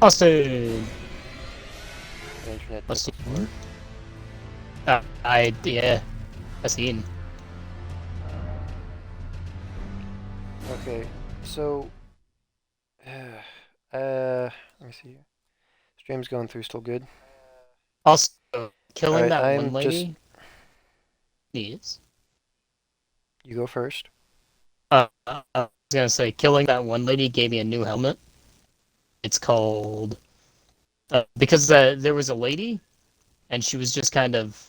Austin! The internet took a Austin? fart. Yeah, I seen. Okay, so let me see. Stream's going through still good. Also, killing Alright, that one I'm just lady is. you go first. I was gonna say, killing that one lady gave me a new helmet. It's called. Because there was a lady, and she was just kind of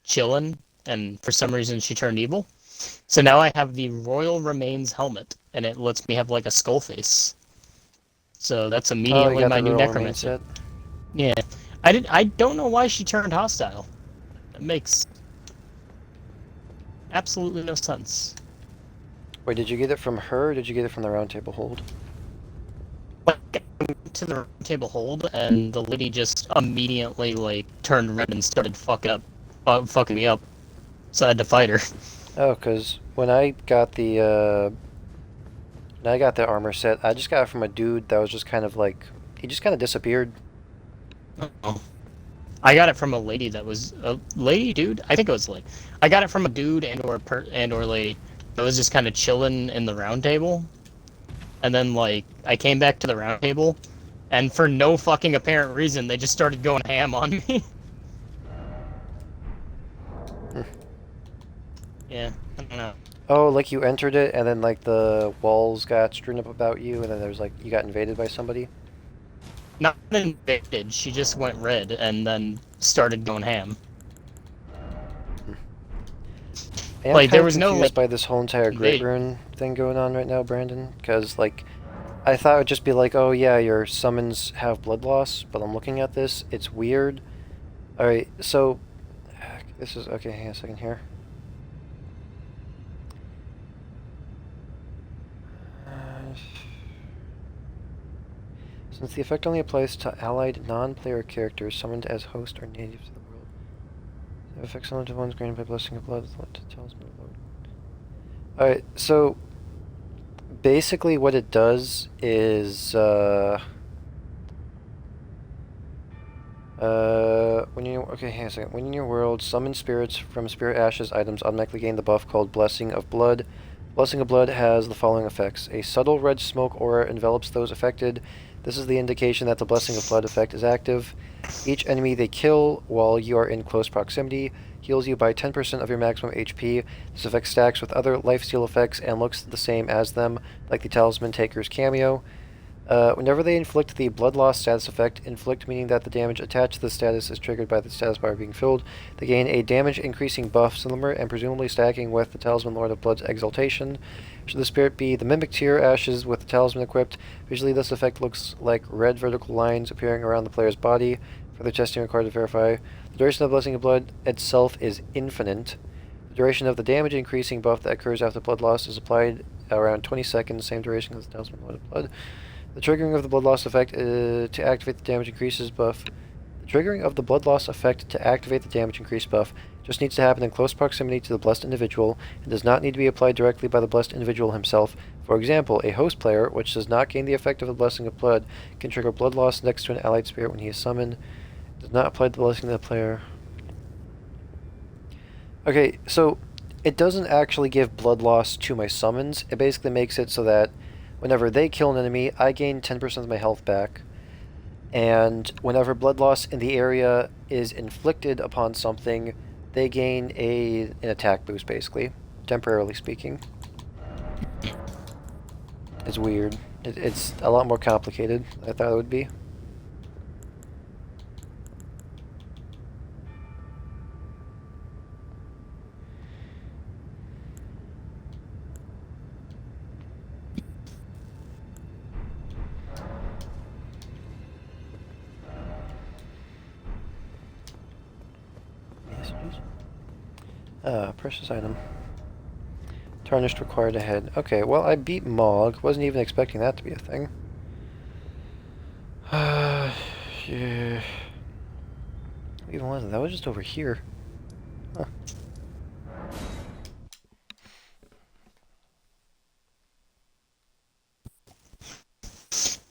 chilling, and for some reason she turned evil. So now I have the Royal Remains helmet, and it lets me have like a skull face. So that's Oh, you immediately got my the new Royal Remain necromancer. set? Yeah, I don't know why she turned hostile. It makes absolutely no sense. Wait, did you get it from her or did you get it from the round table hold? Like, I went to the table hold, and the lady just immediately like turned red and started fucking me up. So I had to fight her. Oh, because when I got the armor set, I just got it from a dude that was just kind of like he just kind of disappeared. Oh. I got it from a lady that was a lady, dude. I think it was like I got it from a dude and or lady that was just kind of chilling in the round table, and then like I came back to the round table, and for no fucking apparent reason, they just started going ham on me. Yeah, I don't know. Oh, like you entered it and then like the walls got strewn up about you and then there's like you got invaded by somebody. Not invaded. She just went red and then started going ham. I am Like kind there of was no confused like by this whole entire Great invasion. Rune thing going on right now, Brandon, because like I thought it would just be like, oh yeah, your summons have blood loss, but I'm looking at this, it's weird. Alright, so this is okay, hang on a second here. Since the effect only applies to allied non-player characters summoned as host or natives of the world, the effect similar to ones granted by blessing of blood tells me the Lord. Alright, so basically what it does is when you okay, hang on a second. When in your world, summon spirits from spirit ashes items automatically gain the buff called Blessing of Blood. Blessing of Blood has the following effects: a subtle red smoke aura envelops those affected. This is the indication that the Blessing of Blood effect is active. Each enemy they kill while you are in close proximity heals you by 10% of your maximum HP. This effect stacks with other lifesteal effects and looks the same as them, like the Talisman Taker's cameo. Whenever they inflict the blood loss status effect, inflict meaning that the damage attached to the status is triggered by the status bar being filled, they gain a damage increasing buff similar and presumably stacking with the Talisman Lord of Blood's exaltation. Should the spirit be the Mimic Tier Ashes with the Talisman equipped, visually this effect looks like red vertical lines appearing around the player's body. Further testing required to verify. The duration of the Blessing of Blood itself is infinite. The duration of the damage increasing buff that occurs after blood loss is applied around 20 seconds, same duration as the Talisman Lord of Blood. The triggering of the blood loss effect to activate the damage increases buff. The triggering of the blood loss effect to activate the damage increase buff just needs to happen in close proximity to the blessed individual and does not need to be applied directly by the blessed individual himself. For example, a host player, which does not gain the effect of the blessing of blood, can trigger blood loss next to an allied spirit when he is summoned. It does not apply the blessing to the player. Okay, so it doesn't actually give blood loss to my summons. It basically makes it so that whenever they kill an enemy, I gain 10% of my health back. And whenever blood loss in the area is inflicted upon something, they gain an attack boost, basically, temporarily speaking. It's weird. It's a lot more complicated than I thought it would be. Messages? Precious item. Tarnished required ahead. Okay, well, I beat Mog. Wasn't even expecting that to be a thing. Yeah. What even was it? That was just over here. Huh.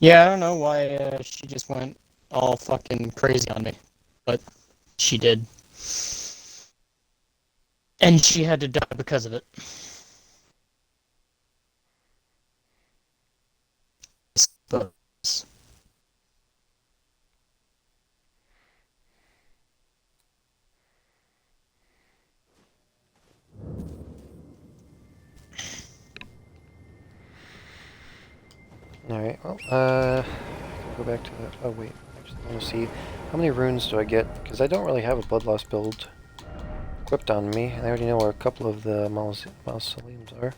Yeah, I don't know why she just went all fucking crazy on me, but she did. And she had to die because of it. I suppose. Alright, well, go back to the... Oh, wait. I just want to see how many runes do I get, because I don't really have a Bloodlust build equipped on me, and I already know where a couple of the mausoleums are.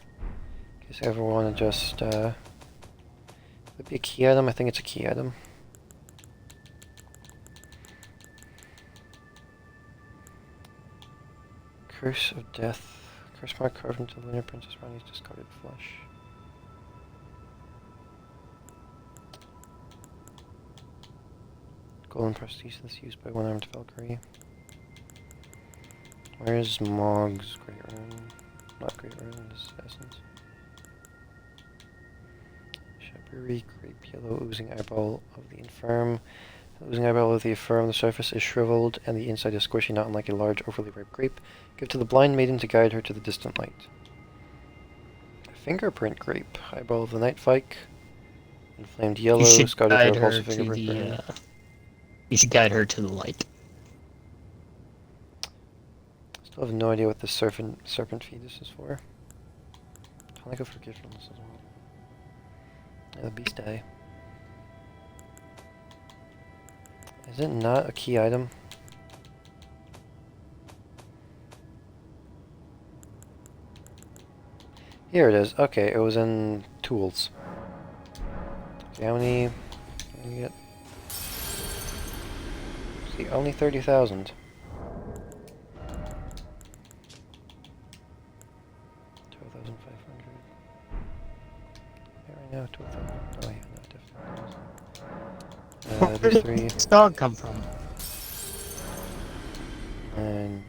In case I ever want to just, would it be a key item? I think it's a key item. Curse of Death. Curse mark carved into the lunar Princess Ronnie's discarded flesh. Golden prosthesis used by one-armed Valkyrie. Where is Mog's Great Rune? Not Great Rune, this is Essence. Shapiri, Grape Yellow, Oozing Eyeball of the Infirm. The oozing eyeball of the Infirm, the surface is shriveled, and the inside is squishy, not unlike a large, overly ripe grape. Give to the blind maiden to guide her to the distant light. Fingerprint Grape, Eyeball of the Night Fyke. Inflamed You Yellow, should Scouted guide Repulsive her to Fingerprint the. Rune. You should guide her to the light. Still have no idea what this serpent fetus is for. Tonic of Forgetfulness as well. Yeah, the Beast Eye. Is it not a key item? Here it is. Okay, it was in tools. Okay, how many can we get? See, only 30,000. 12,500. Yeah, right now, 12,000. Oh yeah, no, definitely. Where These did three. this dog come from? And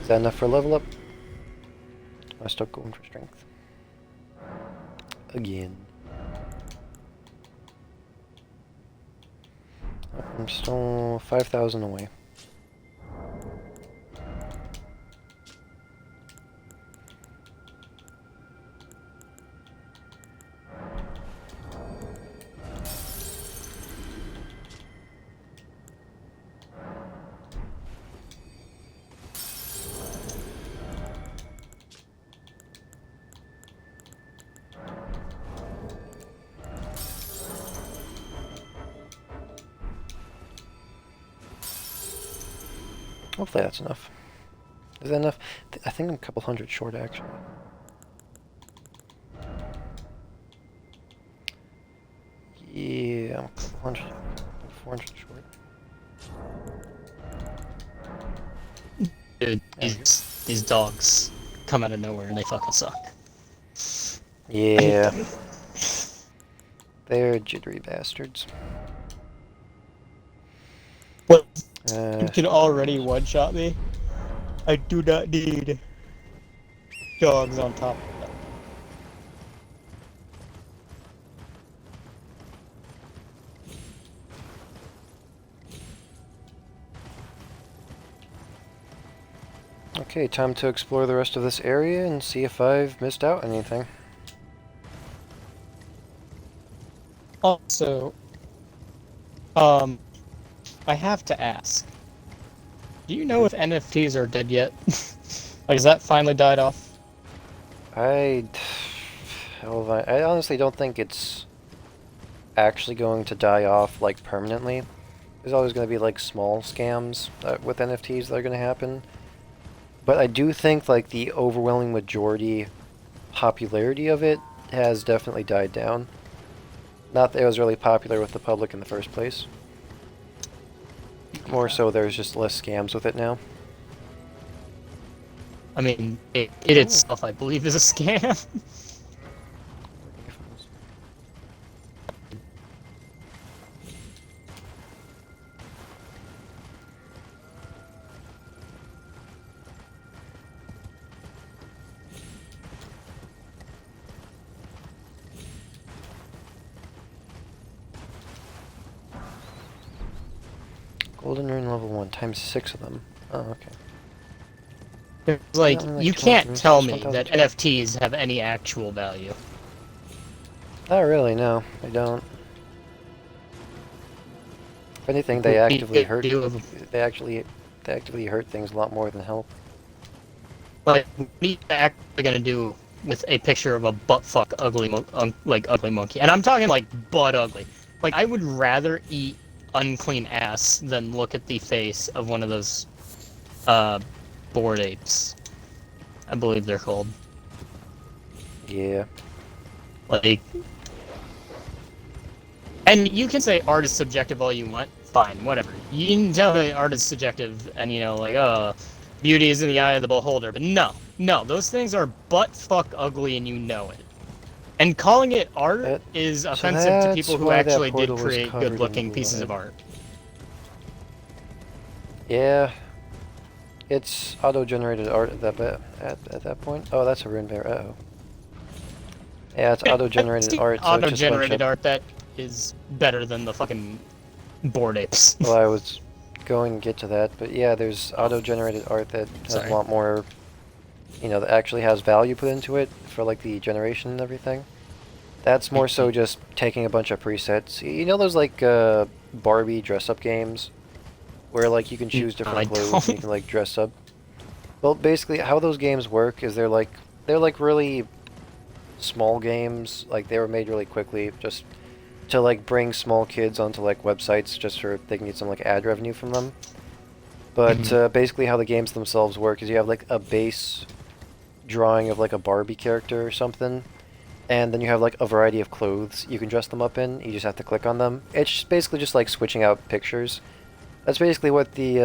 is that enough for a level up? I start going for strength. Again. I'm still 5,000 away. Hopefully that's enough. Is that enough? I think I'm a couple hundred short, actually. Yeah, I'm a couple hundred, 400 short. Dude, There we go. these dogs come out of nowhere and they fucking suck. I hate Yeah, them. they're jittery bastards. What? You can already Shotguns. one-shot me? I do not need dogs on top of that. Okay, time to explore the rest of this area and see if I've missed out anything. Also, I have to ask. Do you know if NFTs are dead yet? Like, has that finally died off? I honestly don't think it's actually going to die off, like, permanently. There's always going to be, like, small scams with NFTs that are going to happen. But I do think, like, the overwhelming majority popularity of it has definitely died down. Not that it was really popular with the public in the first place. More so there's just less scams with it now. I mean, it itself, I believe, is a scam. Golden Rune level 1 times 6 of them. Oh, okay. Like, Only like you 200 can't runes, tell just me that 1,200. NFTs have any actual value. Not really, no. They don't. If anything, What they do actively you hurt. do with, They actively hurt things a lot more than help. like, what are you actually gonna do with a picture of a buttfuck like ugly monkey? And I'm talking like butt ugly. Like, I would rather eat unclean ass than look at the face of one of those uh bored apes. I believe they're called. Yeah. Like, and you can say art is subjective all you want. Fine, whatever. You can tell me art is subjective, and like, beauty is in the eye of the beholder. But no, those things are butt fuck ugly, and you know it. And calling it art That, is so offensive to people that's who why that actually did portal was create covered in good-looking pieces of blood. art. Yeah. It's auto-generated art at that point. Oh, that's a rune bear. Uh-oh. Yeah, it's It's auto-generated the art, so it's just a bunch auto-generated of... art that is better than the fucking bored apes. Well, I was going to get to that, but yeah, there's Oh, auto-generated art that has a sorry. lot more, that actually has value put into it for, like, the generation and everything. That's more so just taking a bunch of presets. You know those, like, Barbie dress-up games? Where, like, you can No, choose different I clothes and don't. you can, like, dress up? Well, basically, how those games work is they're like really small games. Like, they were made really quickly just to, like, bring small kids onto, like, websites just so they can get some, like, ad revenue from them. But basically how the games themselves work is you have, like, a base drawing of, like, a Barbie character or something, and then you have, like, a variety of clothes you can dress them up in. You just have to click on them. It's basically just, like, switching out pictures. That's basically what the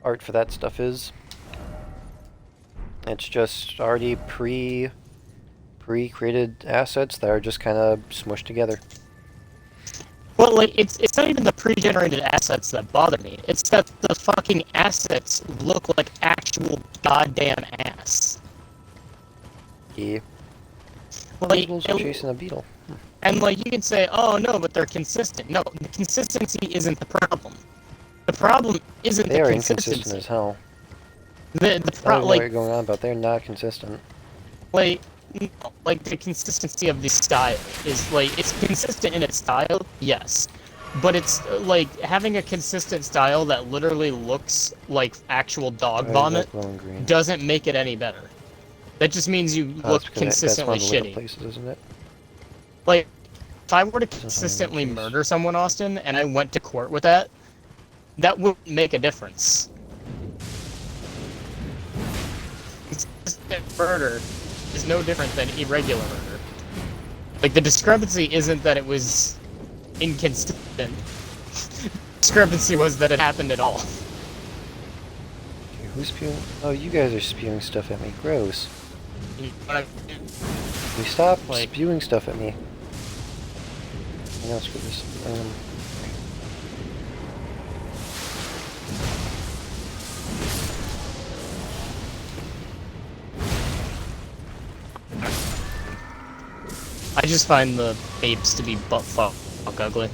art for that stuff is. It's just already pre-created assets that are just kind of smushed together. Well, like, it's not even the pre-generated assets that bother me. It's that the fucking assets look like actual goddamn ass. Yeah. Like, Beetles are chasing a beetle. and like you can say, oh no, but they're consistent. No, the consistency isn't the problem. The problem isn't They the are inconsistent consistency. as hell. The I don't pro even know what like you're going on about. They're not consistent. like no, like the consistency of the style is like it's consistent in its style, yes. But it's like having a consistent style that literally looks like actual dog Why is that vomit glowing green? doesn't make it any better. That just means you Oh, that's look because that's one consistently of the lit up shitty. places, isn't it? Like, if I were to Doesn't find any consistently case. murder someone, Austin, and I went to court with that, that wouldn't make a difference. Consistent murder is no different than irregular murder. Like, the discrepancy isn't that it was inconsistent. The discrepancy was that it happened at all. Okay, who's spewing? Oh, you guys are spewing stuff at me. Gross. You know what I mean? We stop Like, spewing stuff at me. I know, screw this. I just find the apes to be butt-fuck ugly.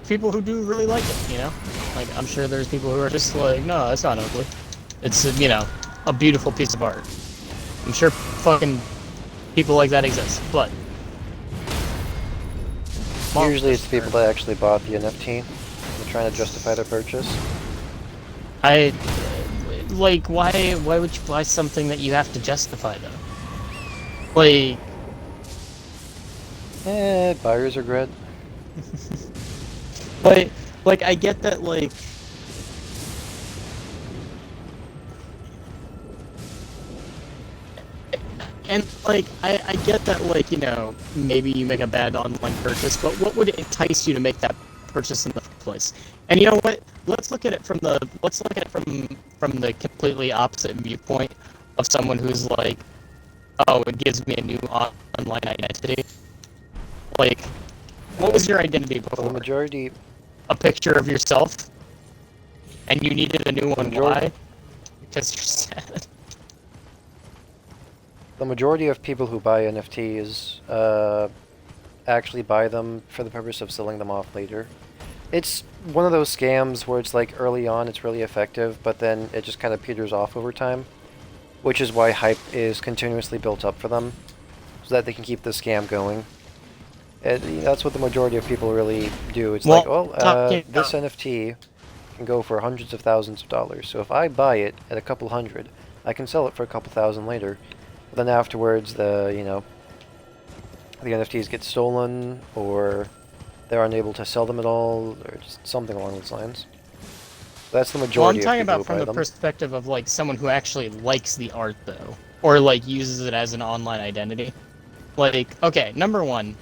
People who do really like it, you know? Like, I'm sure there's people who are just like, no, it's not ugly. It's, a beautiful piece of art. I'm sure fucking people like that exist, but... Usually it's people that actually bought the NFT. They're trying to justify their purchase. Like, why would you buy something that you have to justify, though? Like... Buyer's regret. Like, I get that, like... And, like, I get that, like, maybe you make a bad online purchase, but what would entice you to make that purchase in the first place? And you know what? Let's look at it from the completely opposite viewpoint of someone who's like, oh, it gives me a new online identity. Like, what was your identity Well, the before? majority... A picture of yourself? And you needed a new one, majority... why? Because you're sad. the majority of people who buy NFTs actually buy them for the purpose of selling them off later. It's one of those scams where it's like early on it's really effective, but then it just kind of peters off over time, which is why hype is continuously built up for them, so that they can keep the scam going. That's what the majority of people really do. It's like, Well, well, talking this about NFT can go for hundreds of thousands of dollars, so if I buy it at a couple hundred, I can sell it for a couple thousand later. But then afterwards, the NFTs get stolen, or they're unable to sell them at all, or just something along those lines. That's the well, I'm majority of talking people about who from buy the them. perspective of like someone who actually likes the art though, or like uses it as an online identity. Like, okay, number one,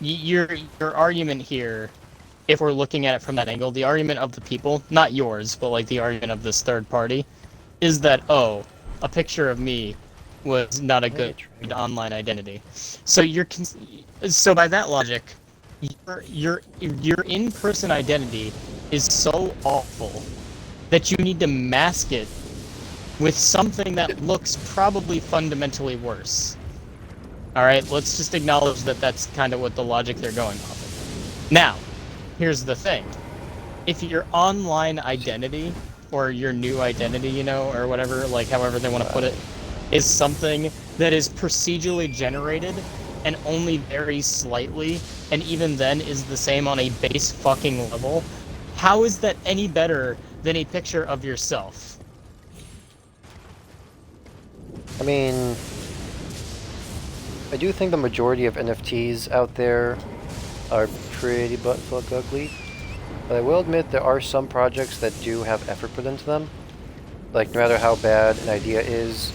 your argument here, if we're looking at it from that angle, the argument of the people, not yours, but like the argument of this third party, is that, oh, a picture of me was not a Hey, good Trey. online identity. So so by that logic, your in-person identity is so awful that you need to mask it with something that looks probably fundamentally worse. All right, let's just acknowledge that that's kind of what the logic they're going off of. Now, here's the thing. If your online identity or your new identity, you know, or whatever, like however they want to put it, is something that is procedurally generated and only varies slightly, and even then is the same on a base fucking level, how is that any better than a picture of yourself? I mean, I do think the majority of NFTs out there are pretty buttfuck ugly. But I will admit there are some projects that do have effort put into them. Like, no matter how bad an idea is,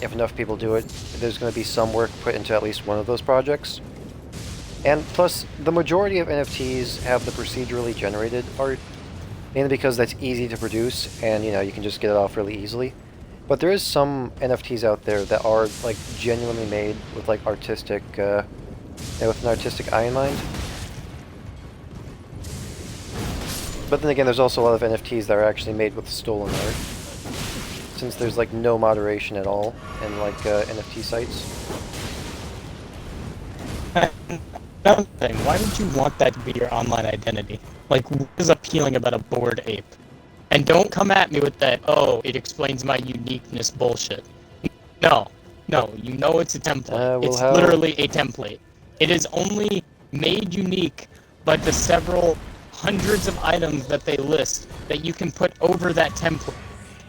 if enough people do it, there's going to be some work put into at least one of those projects. And plus, the majority of NFTs have the procedurally generated art, mainly because that's easy to produce, and you can just get it off really easily. But there is some NFTs out there that are like genuinely made with like artistic, with an artistic eye in mind. But then again, there's also a lot of NFTs that are actually made with stolen art, since there's like no moderation at all in like NFT sites. Another thing, why would you want that to be your online identity? Like, what is appealing about a bored ape? And don't come at me with that, oh, it explains my uniqueness bullshit. No, you know it's a template. We'll It's have literally a template. It is only made unique by the several hundreds of items that they list that you can put over that template.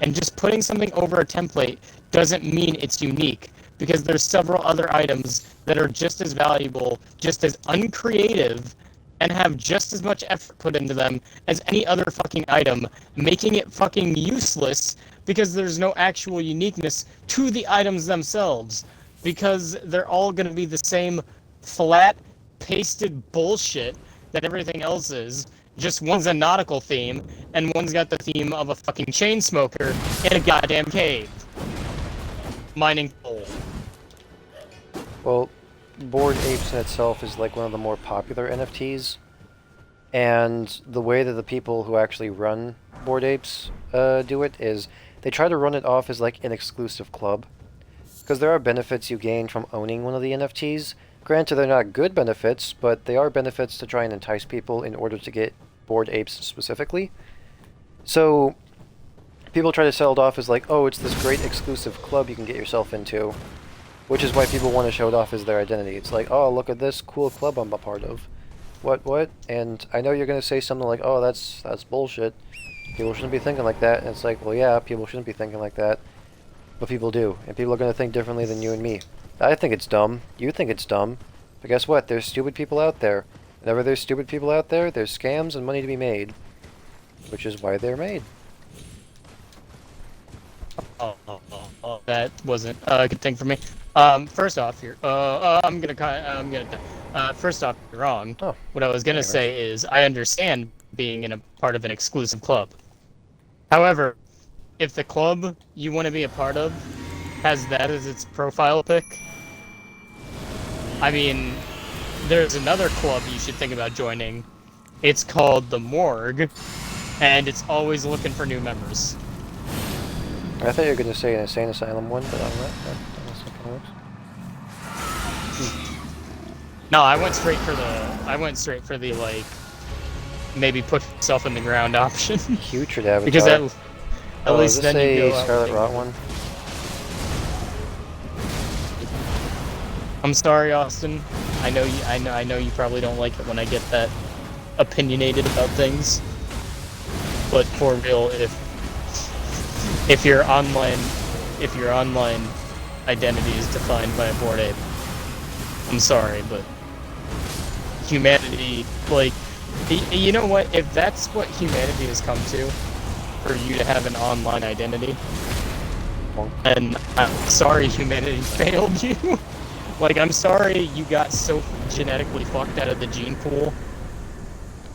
And just putting something over a template doesn't mean it's unique, because there's several other items that are just as valuable, just as uncreative, and have just as much effort put into them as any other fucking item, making it fucking useless because there's no actual uniqueness to the items themselves, because they're all going to be the same flat, pasted bullshit that everything else is. Just one's a nautical theme, and one's got the theme of a fucking chain smoker in a goddamn cave. Mining coal. Well, Bored Apes in itself is like one of the more popular NFTs, and the way that the people who actually run Bored Apes do it is they try to run it off as like an exclusive club, because there are benefits you gain from owning one of the NFTs. Granted, they're not good benefits, but they are benefits to try and entice people in order to get Bored Apes specifically. So people try to sell it off as like, oh, it's this great exclusive club you can get yourself into, which is why people want to show it off as their identity. It's like, oh, look at this cool club I'm a part of. What? And I know you're going to say something like, oh, that's bullshit. People shouldn't be thinking like that. And it's like, well, yeah, people shouldn't be thinking like that. But people do. And people are going to think differently than you and me. I think it's dumb. You think it's dumb. But guess what? There's stupid people out there. Whenever there's stupid people out there, there's scams and money to be made. Which is why they're made. That wasn't a good thing for me. First off, first off, you're wrong. Oh, What I was gonna anyway. say is, I understand being in a part of an exclusive club. However, if the club you want to be a part of has that as its profile pic, I mean, there's another club you should think about joining. It's called the Morgue, and it's always looking for new members. I thought you were going to say an insane asylum one, but that's not how it works. No, I went straight for the like maybe put yourself in the ground option. Putrid Because Avatar. at Oh, is least this then you a go out Scarlet with Rot one? I'm sorry, Austin. I know you probably don't like it when I get that opinionated about things. But for real, if your online identity is defined by a bored ape, I'm sorry, but humanity, like, you know what? If that's what humanity has come to, for you to have an online identity, and I'm sorry humanity failed you. Like, I'm sorry you got so genetically fucked out of the gene pool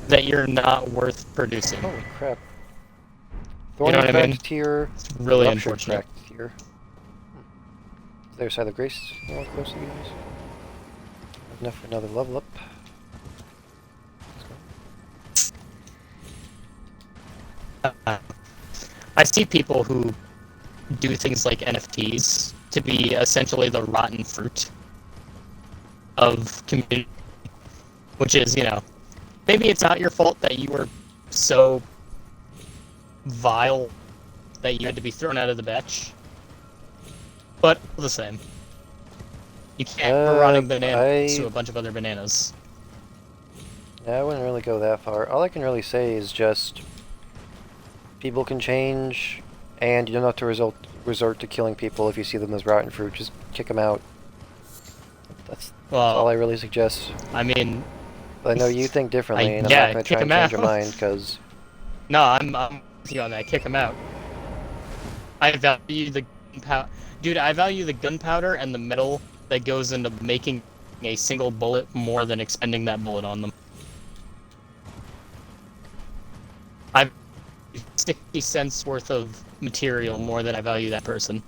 that you're not worth producing. Holy crap. You know Thorny what I mean? cracked tier, It's really ruptured unfortunate. cracked tier. Is there a side of grace more close to these? Enough for another level up. I see people who do things like NFTs to be essentially the rotten fruit of community, which is, maybe it's not your fault that you were so vile that you had to be thrown out of the batch, but the same. You can't give a rotting banana to a bunch of other bananas. I wouldn't really go that far. All I can really say is just people can change, and you don't have to resort to killing people if you see them as rotten fruit. Just kick them out. That's all I really suggest. I mean, but I know you think differently, and I'm not going to try and change your mind, because... No, I'm with you on that. Kick them out. I value the gunpowder. Dude, I value the gunpowder and the metal that goes into making a single bullet more than expending that bullet on them. I value 60 cents worth of material more than I value that person.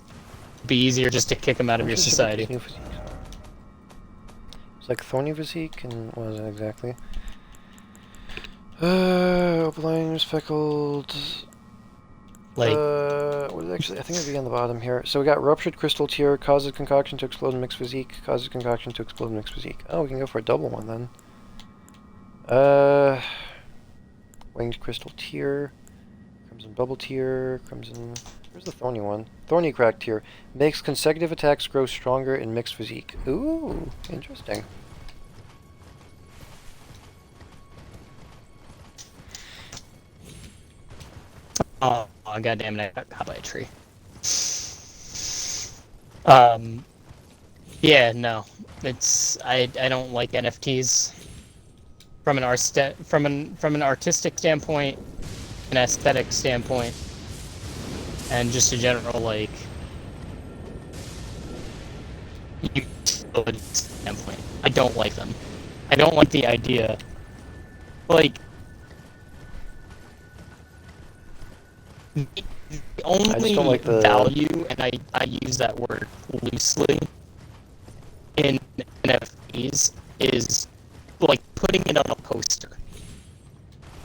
It'd be easier just to kick them out of your society. It's like thorny physique, and what is it exactly? Opaline, speckled... Like, what is actually? I think it'd be on the bottom here. So we got ruptured crystal tier, causes concoction to explode mixed physique, causes concoction to explode mixed physique. Oh, we can go for a double one then. Winged crystal tier, crimson bubble tier, crimson. Where's the thorny one? Thorny crack tier makes consecutive attacks grow stronger in mixed physique. Ooh, interesting. oh goddamn it! I got caught by a tree. Yeah, no, it's I don't like NFTs from an artistic standpoint, an aesthetic standpoint, and just a general like utility standpoint. I don't like them. I don't like the idea. Like, the only like the... value, and I use that word loosely, in NFTs is like putting it on a poster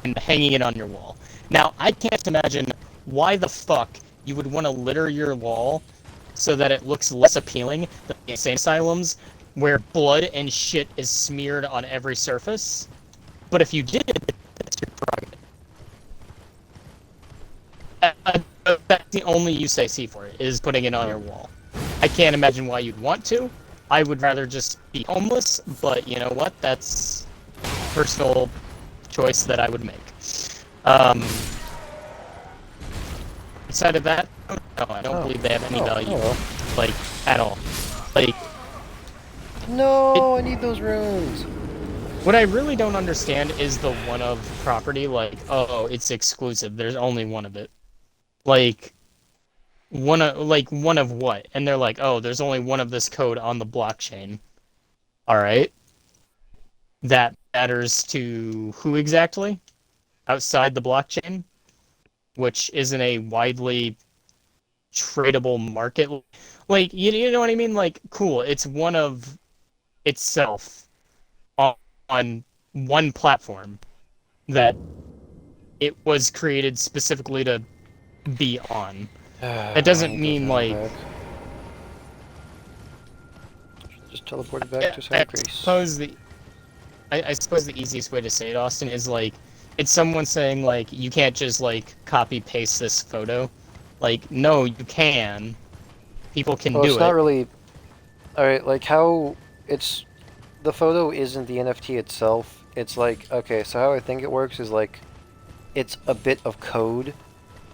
and hanging it on your wall. Now, I can't imagine why the fuck you would want to litter your wall so that it looks less appealing than the insane asylums where blood and shit is smeared on every surface. But if you did, that's your prerogative. That's the only use I see for it, is putting it on your wall. I can't imagine why you'd want to. I would rather just be homeless, but you know what? That's a personal choice that I would make. Outside of that, no, I don't believe they have any value, like, at all. Like, no, I need those runes. What I really don't understand is the one of property. Like, oh, it's exclusive. There's only one of it. Like, one of what? And they're like, oh, there's only one of this code on the blockchain. All right. That matters to who exactly? Outside the blockchain, which isn't a widely tradable market. Like, you know what I mean? Like, cool. It's one of itself on one platform that it was created specifically to be on. That I doesn't need those mean ammo like back. Just teleported back to I Side Grace. suppose I suppose the easiest way to say it, Austin, is like it's someone saying like you can't just like copy paste this photo. Like, no, you can. People can Well, do it's not it. really. Alright, like how it's. The photo isn't the NFT itself. It's like, okay, so how I think it works is like it's a bit of code,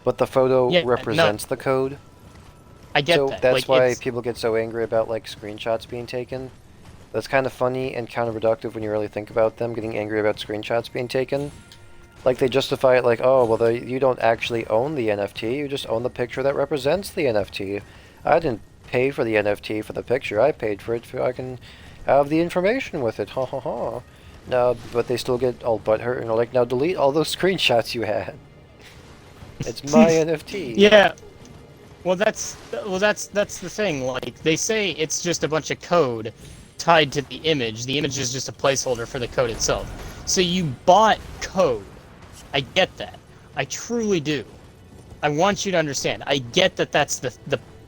but the photo Yeah, no, represents the code. I get So that. that's Like why it's people get so angry about like screenshots being taken. That's kind of funny and counterproductive when you really think about them getting angry about screenshots being taken. Like they justify it like, oh, well, you don't actually own the NFT, you just own the picture that represents the NFT. I didn't pay for the NFT for the picture, I paid for it so I can have the information with it, ha ha ha. No, but they still get all butthurt and are like, now delete all those screenshots you had. It's my NFT. yeah. Well, that's the thing. Like they say, it's just a bunch of code tied to the image. The image is just a placeholder for the code itself. So you bought code. I get that. I truly do. I want you to understand. I get that that's the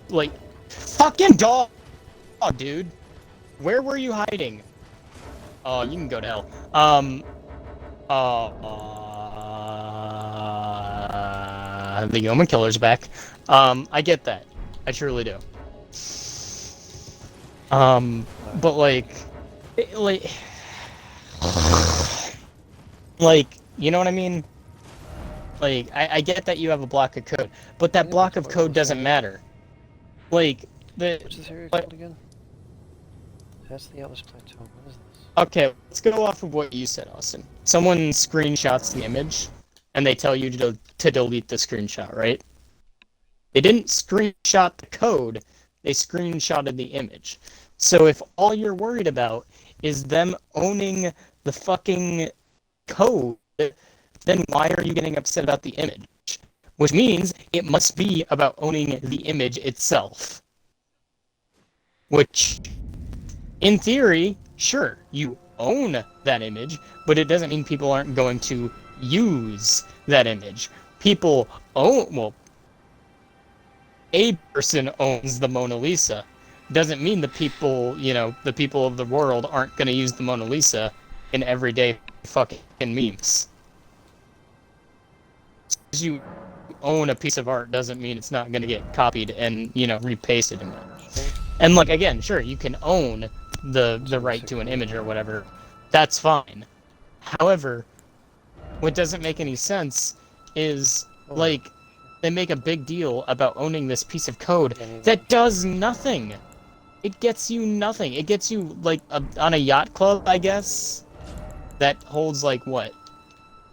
like fucking dog, dude. Where were you hiding? Oh, you can go to hell. The Yeoman Killer's back. I get that. I truly do. But like, you know what I mean? Like, I get that you have a block of code, but that Yeah, that's block of part of code this doesn't area. matter. Like, What's this area but called again? That's the Atlas Plateau. What is this? okay, let's go off of what you said, Austin. Someone screenshots the image, and they tell you to delete the screenshot, right? They didn't screenshot the code, they screenshotted the image. So if all you're worried about is them owning the fucking code, then why are you getting upset about the image? Which means it must be about owning the image itself. Which, in theory, sure, you own that image, but it doesn't mean people aren't going to use that image. People own, well, a person owns the Mona Lisa. Doesn't mean the people of the world aren't going to use the Mona Lisa in everyday fucking memes. Because you own a piece of art doesn't mean it's not going to get copied and, repasted and whatever. And like again, sure, you can own the right to an image or whatever. That's fine. However, what doesn't make any sense is like they make a big deal about owning this piece of code that does nothing. It gets you nothing. It gets you like on a yacht club, I guess, that holds like what,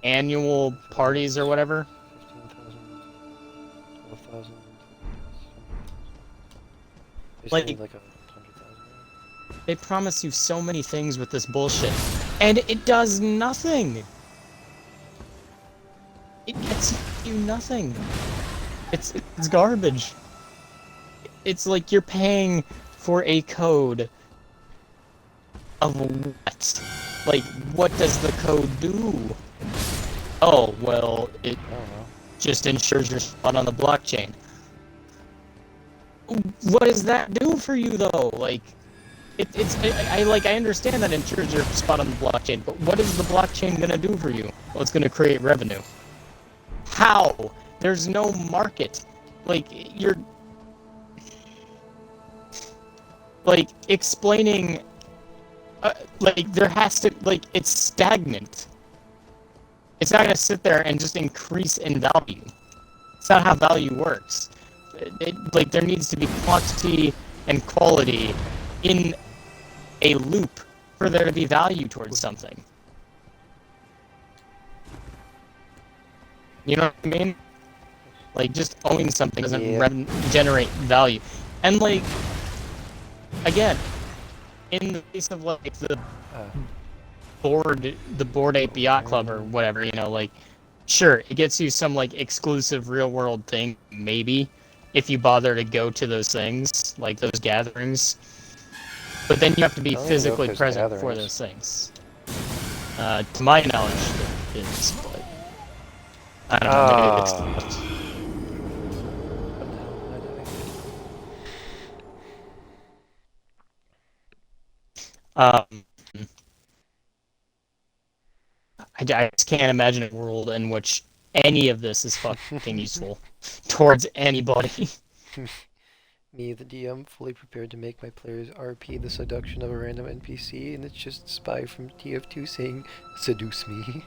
annual parties or whatever. 15,000, 12,000. Basically Like like 100,000. they promise you so many things with this bullshit, and it does nothing. It gets you nothing. It's garbage. It's like you're paying for a code of what? Like, what does the code do? Oh, well, it I don't know. just ensures your spot on the blockchain. What does that do for you, though? Like, I understand that ensures your spot on the blockchain, but what is the blockchain gonna do for you? Well, it's gonna create revenue. How? There's no market. Like, you're like explaining like there has to it's stagnant. It's not gonna sit there and just increase in value. It's not how value works. Like there needs to be quantity and quality in a loop for there to be value towards something. You know what I mean? Like just owning something doesn't generate value. And like again, in the case of like the Board Ape Yacht Club or whatever, like sure, it gets you some like exclusive real world thing, maybe, if you bother to go to those things, like those gatherings. But then you have to be physically present for those things. To my knowledge, it is, but I don't know, maybe it's Um, I just can't imagine a world in which any of this is fucking useful towards anybody. Me, the DM, fully prepared to make my players RP the seduction of a random NPC, and it's just Spy from TF2 saying, "Seduce me."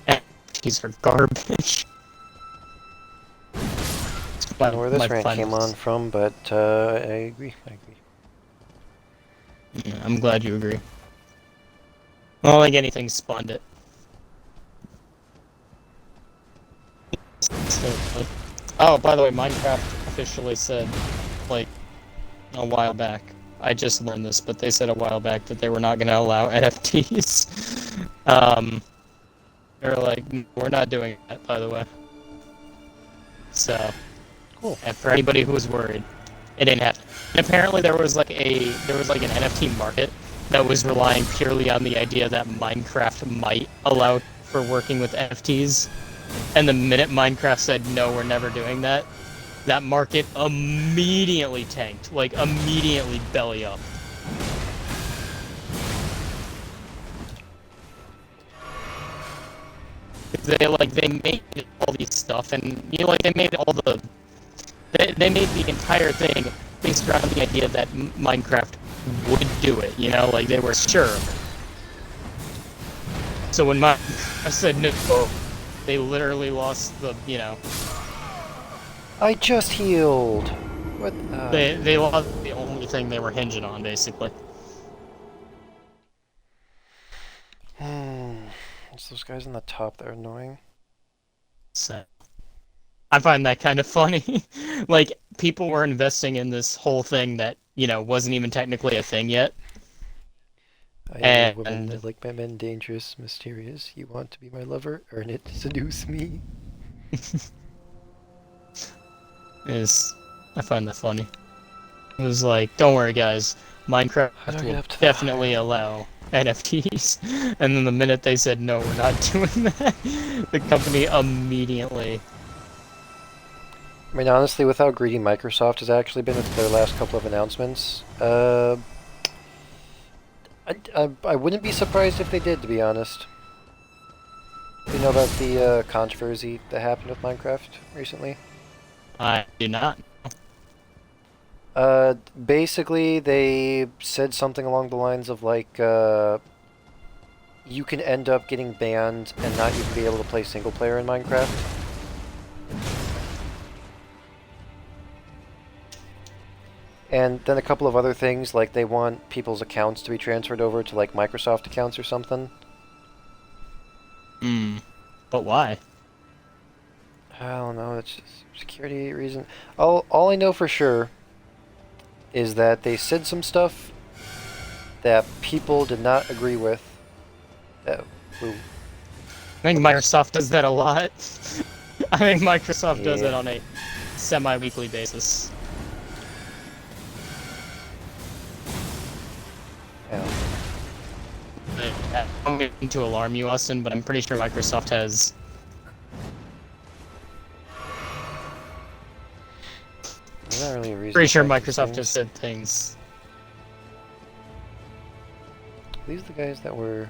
NFTs are garbage. I don't know where this rant final. came on from, but I agree. I agree. Yeah, I'm glad you agree. Well, like anything spawned it. Oh, by the way, Minecraft officially said, like, a while back. I just learned this, but they said a while back that they were not going to allow NFTs. They're like, we're not doing that, by the way. So, Cool. and for anybody who was worried, it didn't happen. And apparently, there was like an NFT market that was relying purely on the idea that Minecraft might allow for working with NFTs. And the minute Minecraft said, no, we're never doing that, that market immediately tanked. Like, immediately belly up. They made all these stuff, and, you know, like, they made all the... They made the entire thing based around the idea that Minecraft would do it, you know? Like, they were sure. So when Minecraft said no, they literally lost the, you know... I just healed. What? They lost the only thing they were hinging on, basically. It's those guys on the top that are annoying. So I find that kind of funny. Like, people were investing in this whole thing that, you know, wasn't even technically a thing yet. I am a woman. And I like my men dangerous, mysterious. You want to be my lover? Earn it. Seduce me. I find that funny. It was like, don't worry, guys. Minecraft will definitely allow NFTs. And then the minute they said, no, we're not doing that, the company immediately... I mean, honestly, with how greedy Microsoft has actually been with their last couple of announcements, I wouldn't be surprised if they did, to be honest. You know about the controversy that happened with Minecraft recently? I do not. Basically, they said something along the lines of, like, you can end up getting banned and not even be able to play single player in Minecraft. And then a couple of other things, like they want people's accounts to be transferred over to, like, Microsoft accounts or something. But why? I don't know, it's just security reason. All I know for sure is that they said some stuff that people did not agree with. I think Microsoft does that a lot. I think Microsoft does it on a semi-weekly basis. Yeah. I'm going to alarm you, Austin, but I'm pretty sure Microsoft has... There's not really a reason. Pretty sure Microsoft just said things. These are the guys that were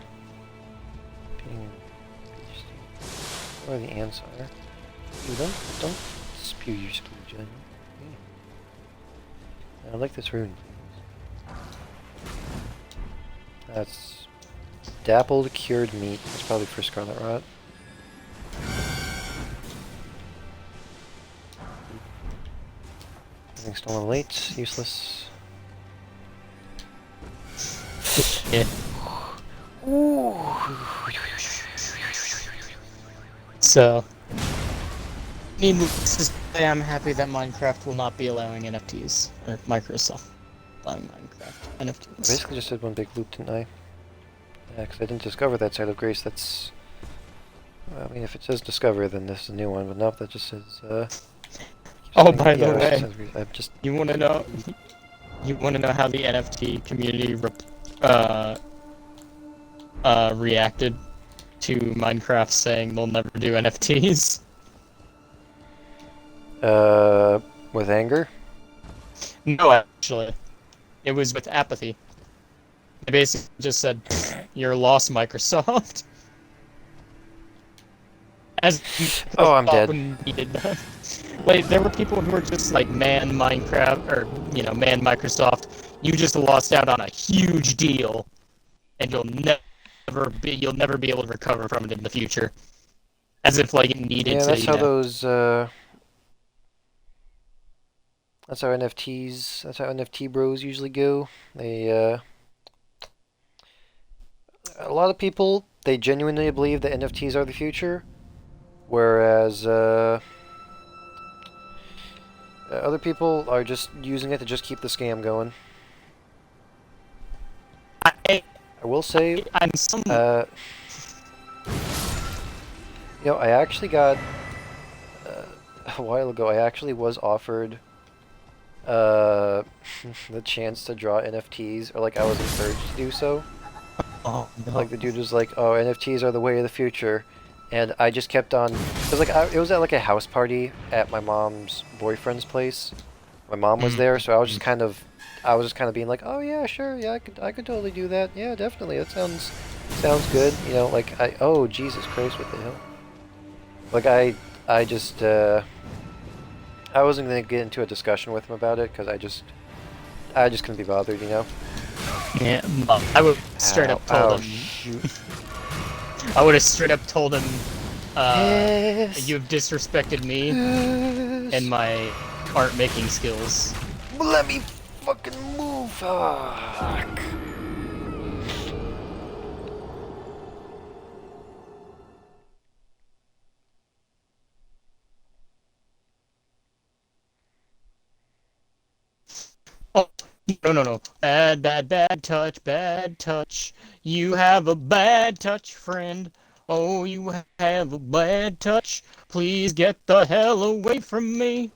being interesting. Where the ants are. Dude, don't spew your splooge on me. I like this rune. That's dappled cured meat. That's probably for scarlet rot. Everything stolen late, useless. Yeah. So, needless to say, I'm happy that Minecraft will not be allowing NFTs. Or Microsoft allowing Minecraft NFTs. I basically just did one big loop, didn't I? Yeah, because I didn't discover that side of Grace. That's... Well, I mean, if it says discover, then this is a new one, but nope, that just says, oh, by the way, I'm just... you want to know? You want to know how the NFT community reacted to Minecraft saying they'll never do NFTs? With anger? No, actually, it was with apathy. They basically just said, "You're lost, Microsoft." As Oh, I'm Microsoft dead. wouldn't needed them. Like there were people who were just like, "Man, Minecraft," or "Man, Microsoft, you just lost out on a huge deal, and you'll never be able to recover from it in the future." As if like it needed Yeah, to, that's how NFT bros usually go. A lot of people, they genuinely believe that NFTs are the future, whereas, other people are just using it to just keep the scam going. I, I will say, I'm some. uh, I actually got, a while ago, I actually was offered, uh, the chance to draw NFTs, or like I was encouraged to do so. Oh no. Like the dude was like, "Oh, NFTs are the way of the future," and I just kept on. It was like it was at like a house party at my mom's boyfriend's place. My mom was there, so I was just kind of being like, "Oh yeah, sure, yeah, I could totally do that. Yeah, definitely. That sounds good." Like oh Jesus Christ, what the hell? Like I just, I wasn't gonna get into a discussion with him about it because I just couldn't be bothered. Yeah, I would straight Ow, up told ow, him. shoot. I would have straight up told him, Yes. "You've disrespected me and Yes. my art making skills." Let me fucking move. Fuck. Oh, no, no, no. Bad, bad, bad touch, bad touch. You have a bad touch, friend. Oh, you have a bad touch. Please get the hell away from me.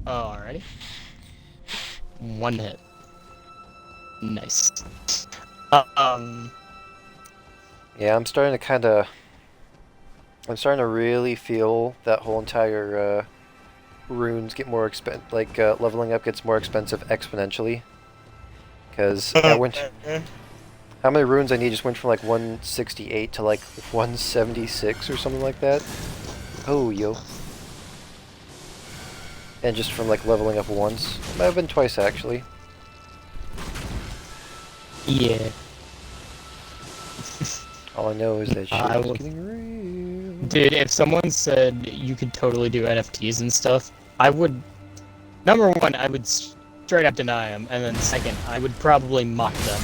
Alrighty. One hit. Nice. Um, Yeah, I'm starting to really feel that whole entire, runes get more leveling up gets more expensive exponentially. Because how many runes I need just went from like 168 to like 176 or something like that. Oh, yo. And just from like leveling up once. Might have been twice actually. yeah. All I know is that shit I is will. getting real. Dude, if someone said you could totally do NFTs and stuff, I would. Number one, I would straight up deny them, and then second, I would probably mock them.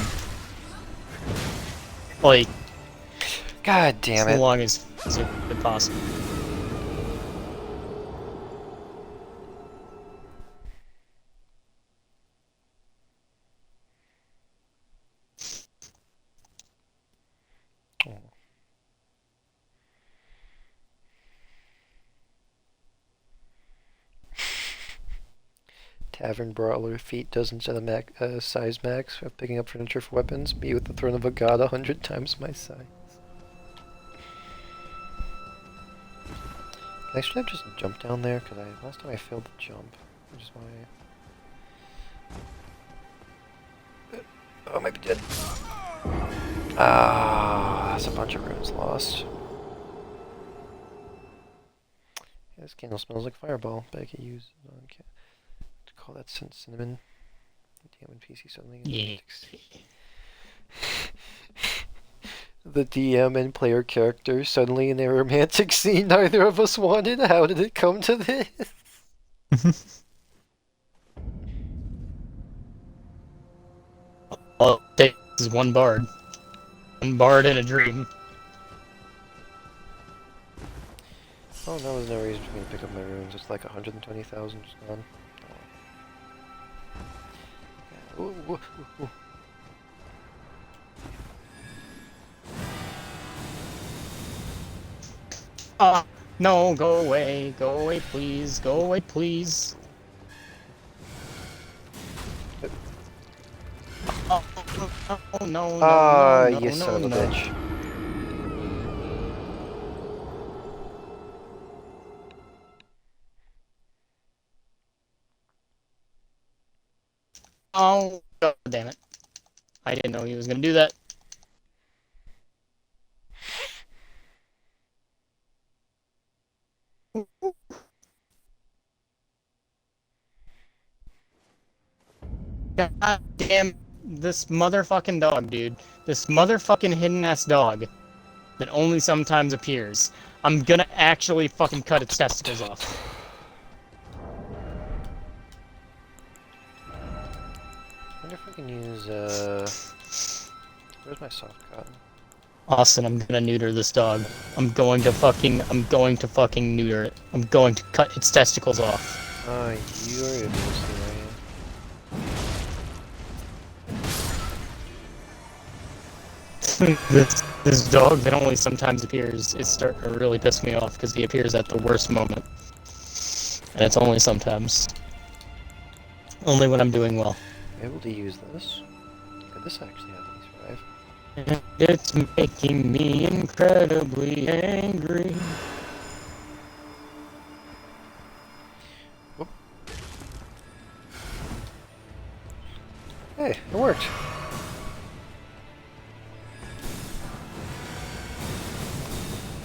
Like, God damn as it. long as physically possible. Tavern brawler feet dozens of the size max of picking up furniture for weapons. Me with the throne of a god 100 times my size. I should have just jumped down there because last time I failed the jump, which is why. Oh, I might be dead. Ah, that's a bunch of runes lost. Yeah, this candle smells like fireball, but I could use it on to call that cinnamon. Damn, when PC suddenly Yeah. The DM and player characters suddenly in a romantic scene neither of us wanted. How did it come to this? All it takes is one bard. One bard in a dream. Oh no, there's no reason for me to pick up my runes. It's like 120,000 just gone. Oh. Ooh, ooh, ooh, ooh. No, go away, please, go away, please. No, no, no, no, Ah, no, you son no, of a no. bitch. Oh, God damn it. I didn't know he was gonna do that. God damn this motherfucking dog, dude. This motherfucking hidden ass dog that only sometimes appears. I'm gonna actually fucking cut its testicles off. I wonder if I can use, where's my soft cotton? Austin, I'm gonna neuter this dog. I'm going to fucking neuter it. I'm going to cut its testicles off. Ah, you're a pussy, This dog that only sometimes appears is starting to really piss me off because he appears at the worst moment. And it's only sometimes. Only when I'm doing well. I'm able to use this. Could this actually help me survive? And it's making me incredibly angry. Whoop. Hey, it worked.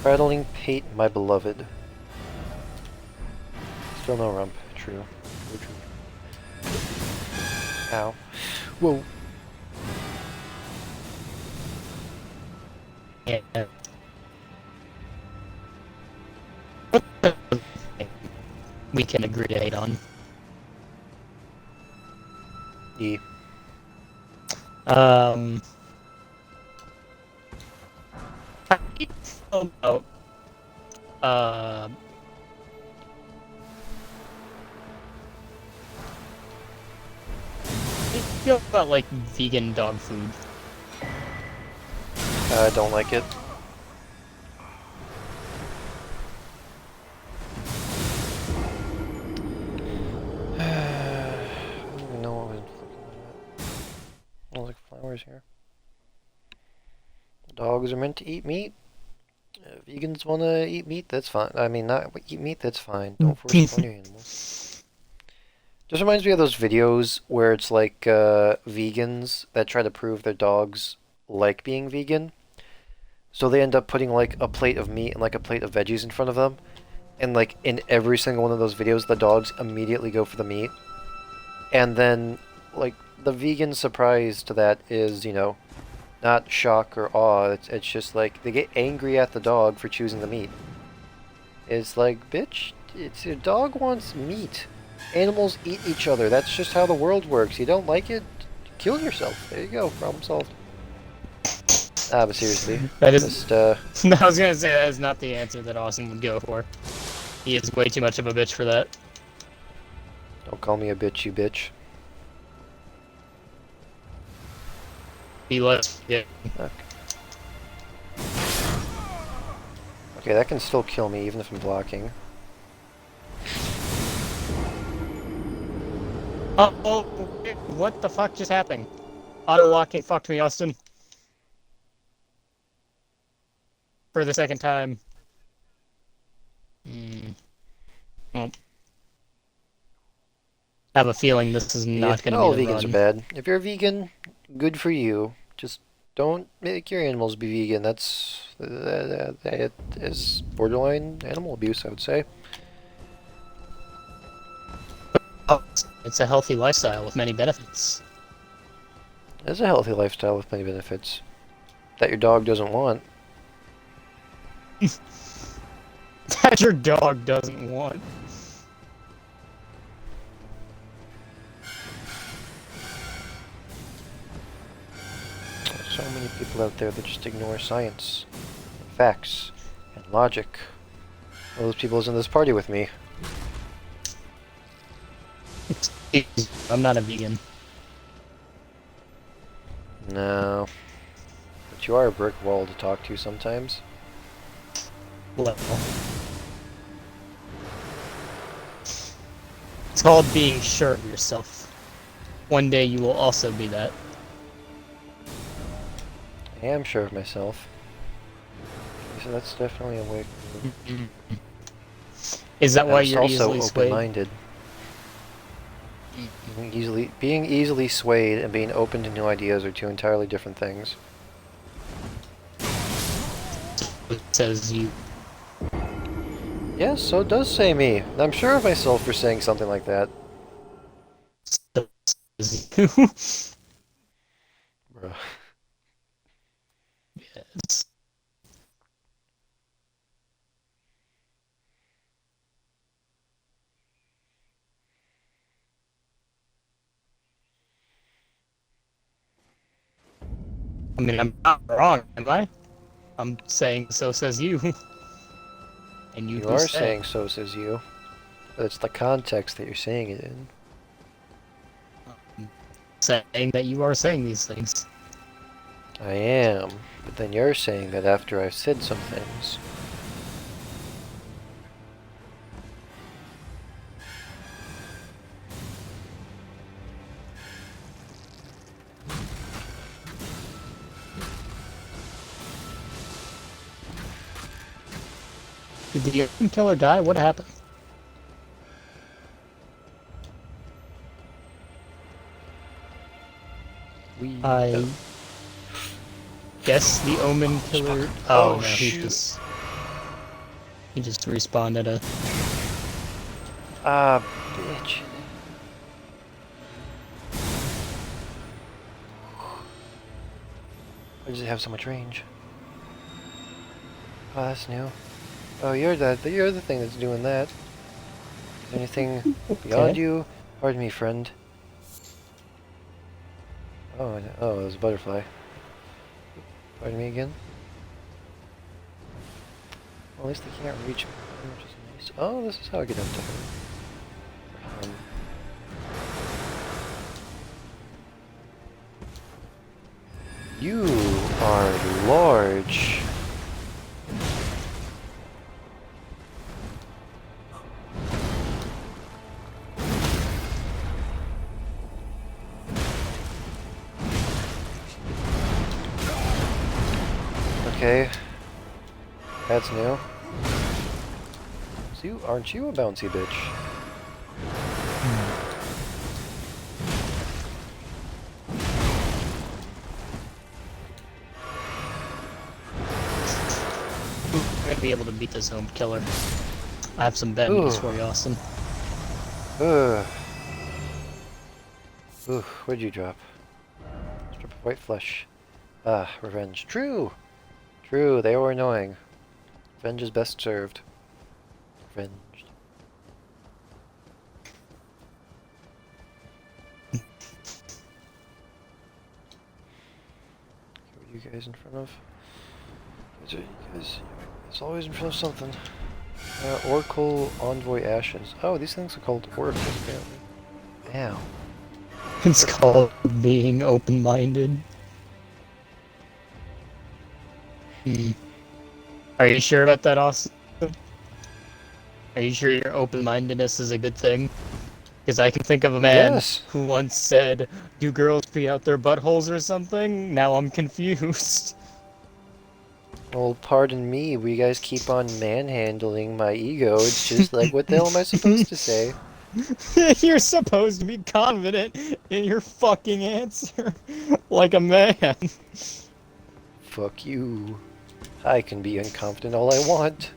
Prattling pate, my beloved. Still no rump. True. True, true. Ow. Whoa. Yeah. We can agree to hate on. E. Um. How do you feel about, uh, how do you feel about like vegan dog food? I don't like it. I don't even know what was looking at. Oh, like flowers here. Dogs are meant to eat meat. Vegans want to eat meat, that's fine. I mean, not eat meat, that's fine. Don't force it on your animals. Just reminds me of those videos where it's like vegans that try to prove their dogs like being vegan. So they end up putting like a plate of meat and like a plate of veggies in front of them. And like in every single one of those videos, the dogs immediately go for the meat. And then like the vegan surprise to that is, you know, not shock or awe. It's just like they get angry at the dog for choosing the meat. It's like, bitch, it's your dog wants meat. Animals eat each other. That's just how the world works. You don't like it? Kill yourself. There you go. Problem solved. Ah, but seriously, That is. just I was gonna say that is not the answer that Austin would go for. He is way too much of a bitch for that. don't call me a bitch, you bitch. He lets. Yeah. Okay. Okay, that can still kill me even if I'm blocking. Oh, what the fuck just happened? Auto locking fucked me, Austin. For the second time. Well, I have a feeling this is Yeah, not going not to be all the vegans are run. bad. If you're a vegan, good for you. Just don't make your animals be vegan. That is borderline animal abuse, I would say. Oh, it's a healthy lifestyle with many benefits. It's a healthy lifestyle with many benefits that your dog doesn't want. That your dog doesn't want. There's so many people out there that just ignore science, facts, and logic. All those people is in this party with me. I'm not a vegan. No. But you are a brick wall to talk to sometimes. Level. It's called being sure of yourself. One day you will also be that. I am sure of myself. So that's definitely a way. Is that why I'm you're also easily swayed? open-minded. Being easily swayed and being open to new ideas are two entirely different things. It says you. Yes, so it does say me. And I'm sure of myself for saying something like that. So says you. Bruh. Yes. I mean, I'm not wrong, am I? I'm saying so says you. And you You do are say. saying so says you, but it's the context that you're saying it in. I'm saying that you are saying these things. I am, but then you're saying that after I've said some things. Did the Elden killer die? What happened? We. I guess the Omen killer. Oh Oh no, shoot! he just respawned at a. Ah, bitch. Why does it have so much range? Oh, that's new. Oh, you're the thing that's doing that. Is there anything beyond Okay. you? Pardon me, friend. Oh, there's a butterfly. Pardon me again. Well, at least they can't reach me, which is nice. Oh, this is how I get up to her. You are large. Okay, that's new. So aren't you a bouncy bitch? I'm gonna be able to beat this home killer. I have some bad news Ooh. for you, Austin. Ugh. Ooh, what'd you drop? Strip of white flesh. Ah, revenge. True! True, they were annoying. Revenge is best served. Revenged. What are you guys in front of? You guys, it's always in front of something. Oracle Envoy Ashes. Oh, these things are called oracles, apparently. Ow. It's called being open-minded. Hmm. Are you sure about that, Austin? Are you sure your open-mindedness is a good thing? Because I can think of a man Yes! who once said, "Do girls pee out their buttholes or something?" Now I'm confused. Well, pardon me, we guys keep on manhandling my ego. It's just like, what the hell am I supposed to say? You're supposed to be confident in your fucking answer, like a man. Fuck you. I can be unconfident all I want.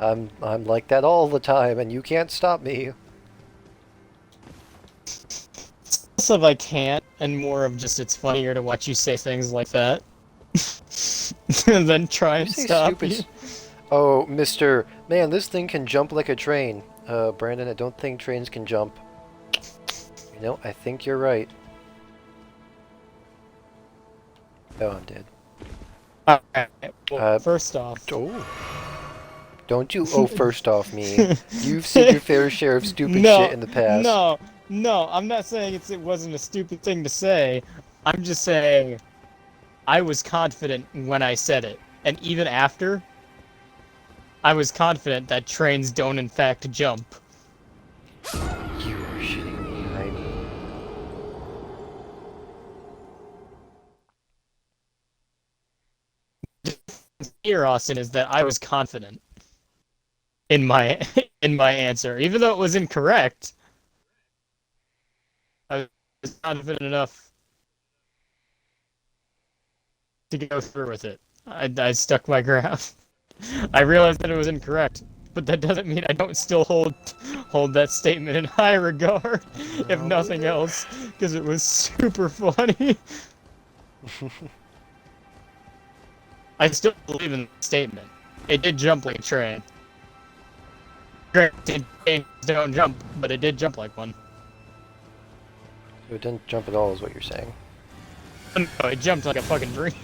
I'm like that all the time, and you can't stop me. Less of I can't, and more of just it's funnier to watch you say things like that than try You and say stop you. stupid. Oh, Mister, man, this thing can jump like a train. Brandon, I don't think trains can jump. You know, I think you're right. Oh, I'm dead. Alright, well, Uh, first off, oh. Don't you oh first off me. You've said your fair share of stupid shit no, in the past. no, no, I'm not saying it wasn't a stupid thing to say. I'm just saying I was confident when I said it. And even after, I was confident that trains don't in fact jump. You are shitting me, right? here, Austin, is that I was confident in my in my answer, even though it was incorrect. I was confident enough to go through with it. I stuck my ground. I realized that it was incorrect, but that doesn't mean I don't still hold that statement in high regard, if Oh, nothing else, because it was super funny. I still believe in the statement. It did jump like a train. Granted, trains don't jump, but it did jump like one. So it didn't jump at all, is what you're saying. No, it jumped like a fucking dream.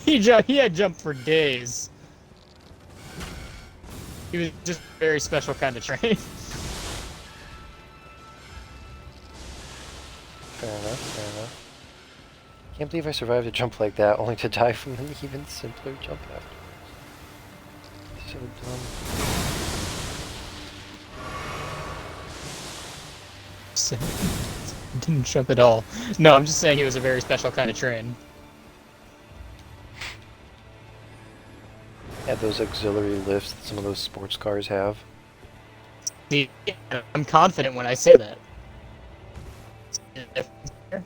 He had jumped for days. He was just a very special kind of train. Fair enough, fair enough. Can't believe I survived a jump like that, only to die from an even simpler jump afterwards. So dumb. Didn't jump at all. No, I'm just saying he was a very special kind of train. Had those auxiliary lifts that some of those sports cars have. See, I'm confident when I say that. Well,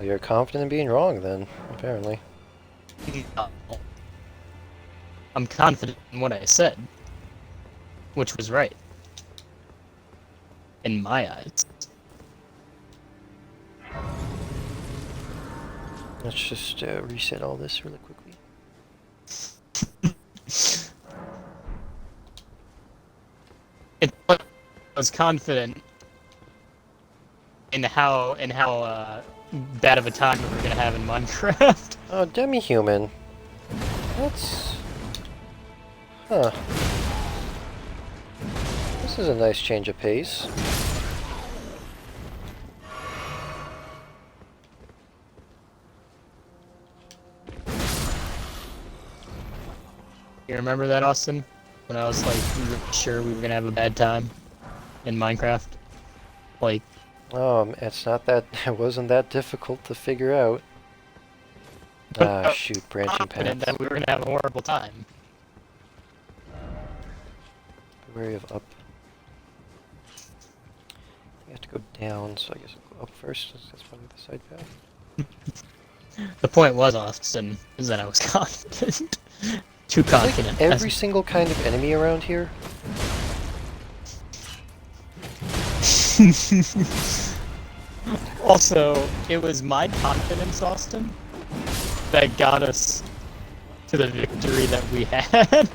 you're confident in being wrong, then, apparently. I'm confident in what I said, which was right. In my eyes. Let's just reset all this really quickly. I was confident in how bad of a time we were gonna have in Minecraft. Oh, demi-human. That's... Huh. This is a nice change of pace. You remember that, Austin? When I was like really sure we were gonna have a bad time in Minecraft? Like, It's not that... It wasn't that difficult to figure out. Ah, shoot, branching confident paths. that we were gonna have a horrible time. Be wary of up. You have to go down, so I guess I'll go up first. That's probably the side path. The point was, Austin, is that I was confident. Too confident. Like every single kind of enemy around here. Also, it was my confidence, Austin, that got us to the victory that we had.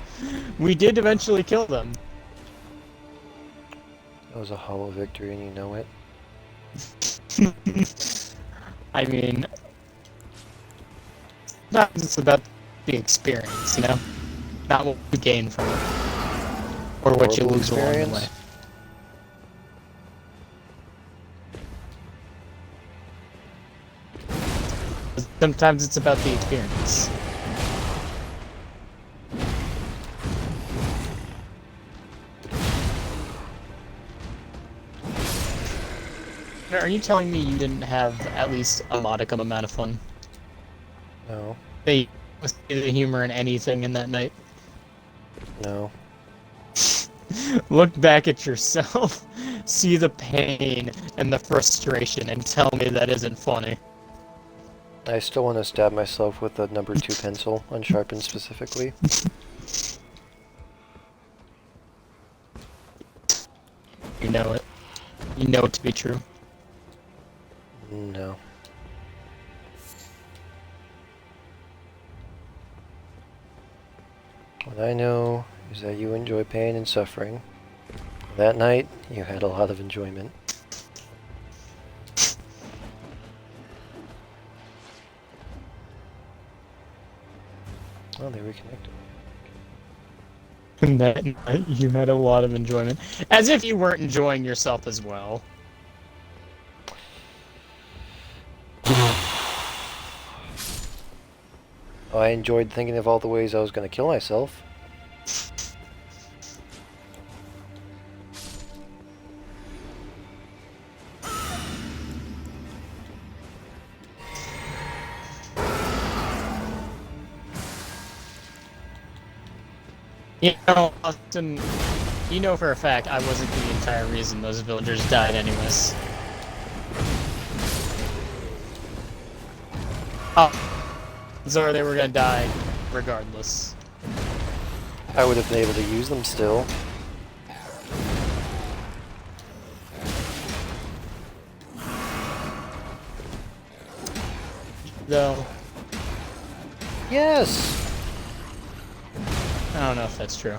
We did eventually kill them. That was a hollow victory, and you know it. I mean, not just about the experience, you know? Not what you gain from it. Or what you Horrible lose along the way. experience. Sometimes it's about the experience. Now, are you telling me you didn't have at least a modicum amount of fun? No. They was the humor in anything in that night? No. Look back at yourself, see the pain and the frustration, and tell me that isn't funny. I still want to stab myself with the number 2 pencil, unsharpened specifically. You know it. You know it to be true. No. What I know is that you enjoy pain and suffering. That night, you had a lot of enjoyment. Oh, they reconnected. And that night you had a lot of enjoyment. As if you weren't enjoying yourself as well. Oh, I enjoyed thinking of all the ways I was going to kill myself. Austin, you know for a fact I wasn't the entire reason those villagers died anyways. Oh, so they were gonna die regardless. I would have been able to use them still. Though, Yes! I don't know if that's true.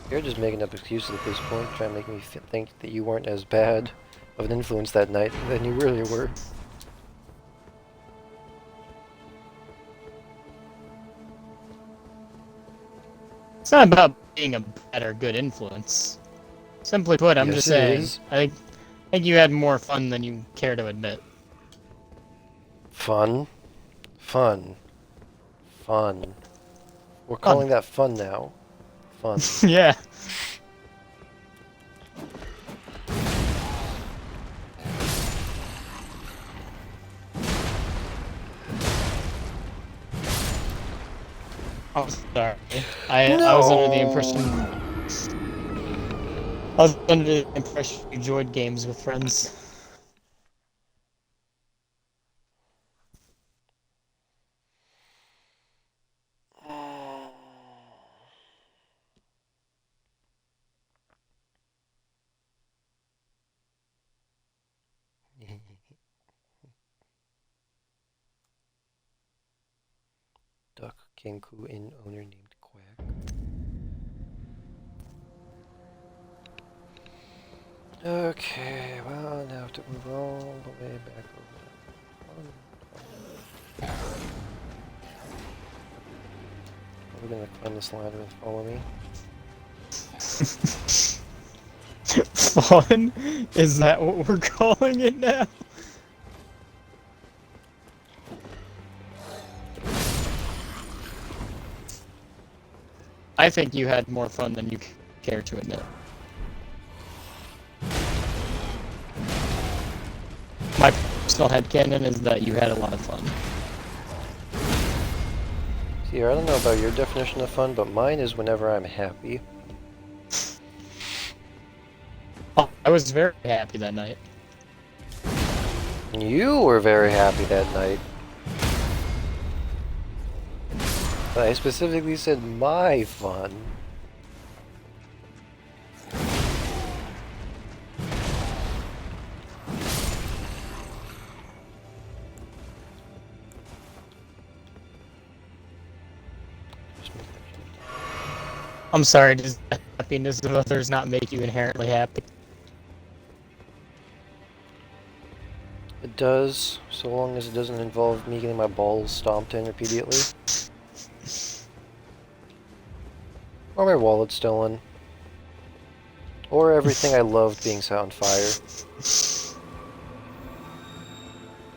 You're just making up excuses at this point, trying to make me think that you weren't as bad of an influence that night than you really were. It's not about being a bad or good influence. Simply put, I'm Yes, just it saying, is. I think you had more fun than you care to admit. Fun. Fun. Fun. We're Fun. calling that fun now. Fun. Yeah. I'm sorry. I was under the impression No! I was under the impression you enjoyed games with friends. Duck Kenku in owner named Quack. Okay, well, now I have to move all the way back over. We're gonna climb this ladder and follow me. Fun? Is that what we're calling it now? I think you had more fun than you care to admit. My personal headcanon is that you had a lot of fun. See, I don't know about your definition of fun, but mine is whenever I'm happy. Oh, I was very happy that night. You were very happy that night. But I specifically said my fun. I'm sorry, does the happiness of others not make you inherently happy? It does, so long as it doesn't involve me getting my balls stomped in repeatedly. Or my wallet stolen. Or everything I loved being set on fire.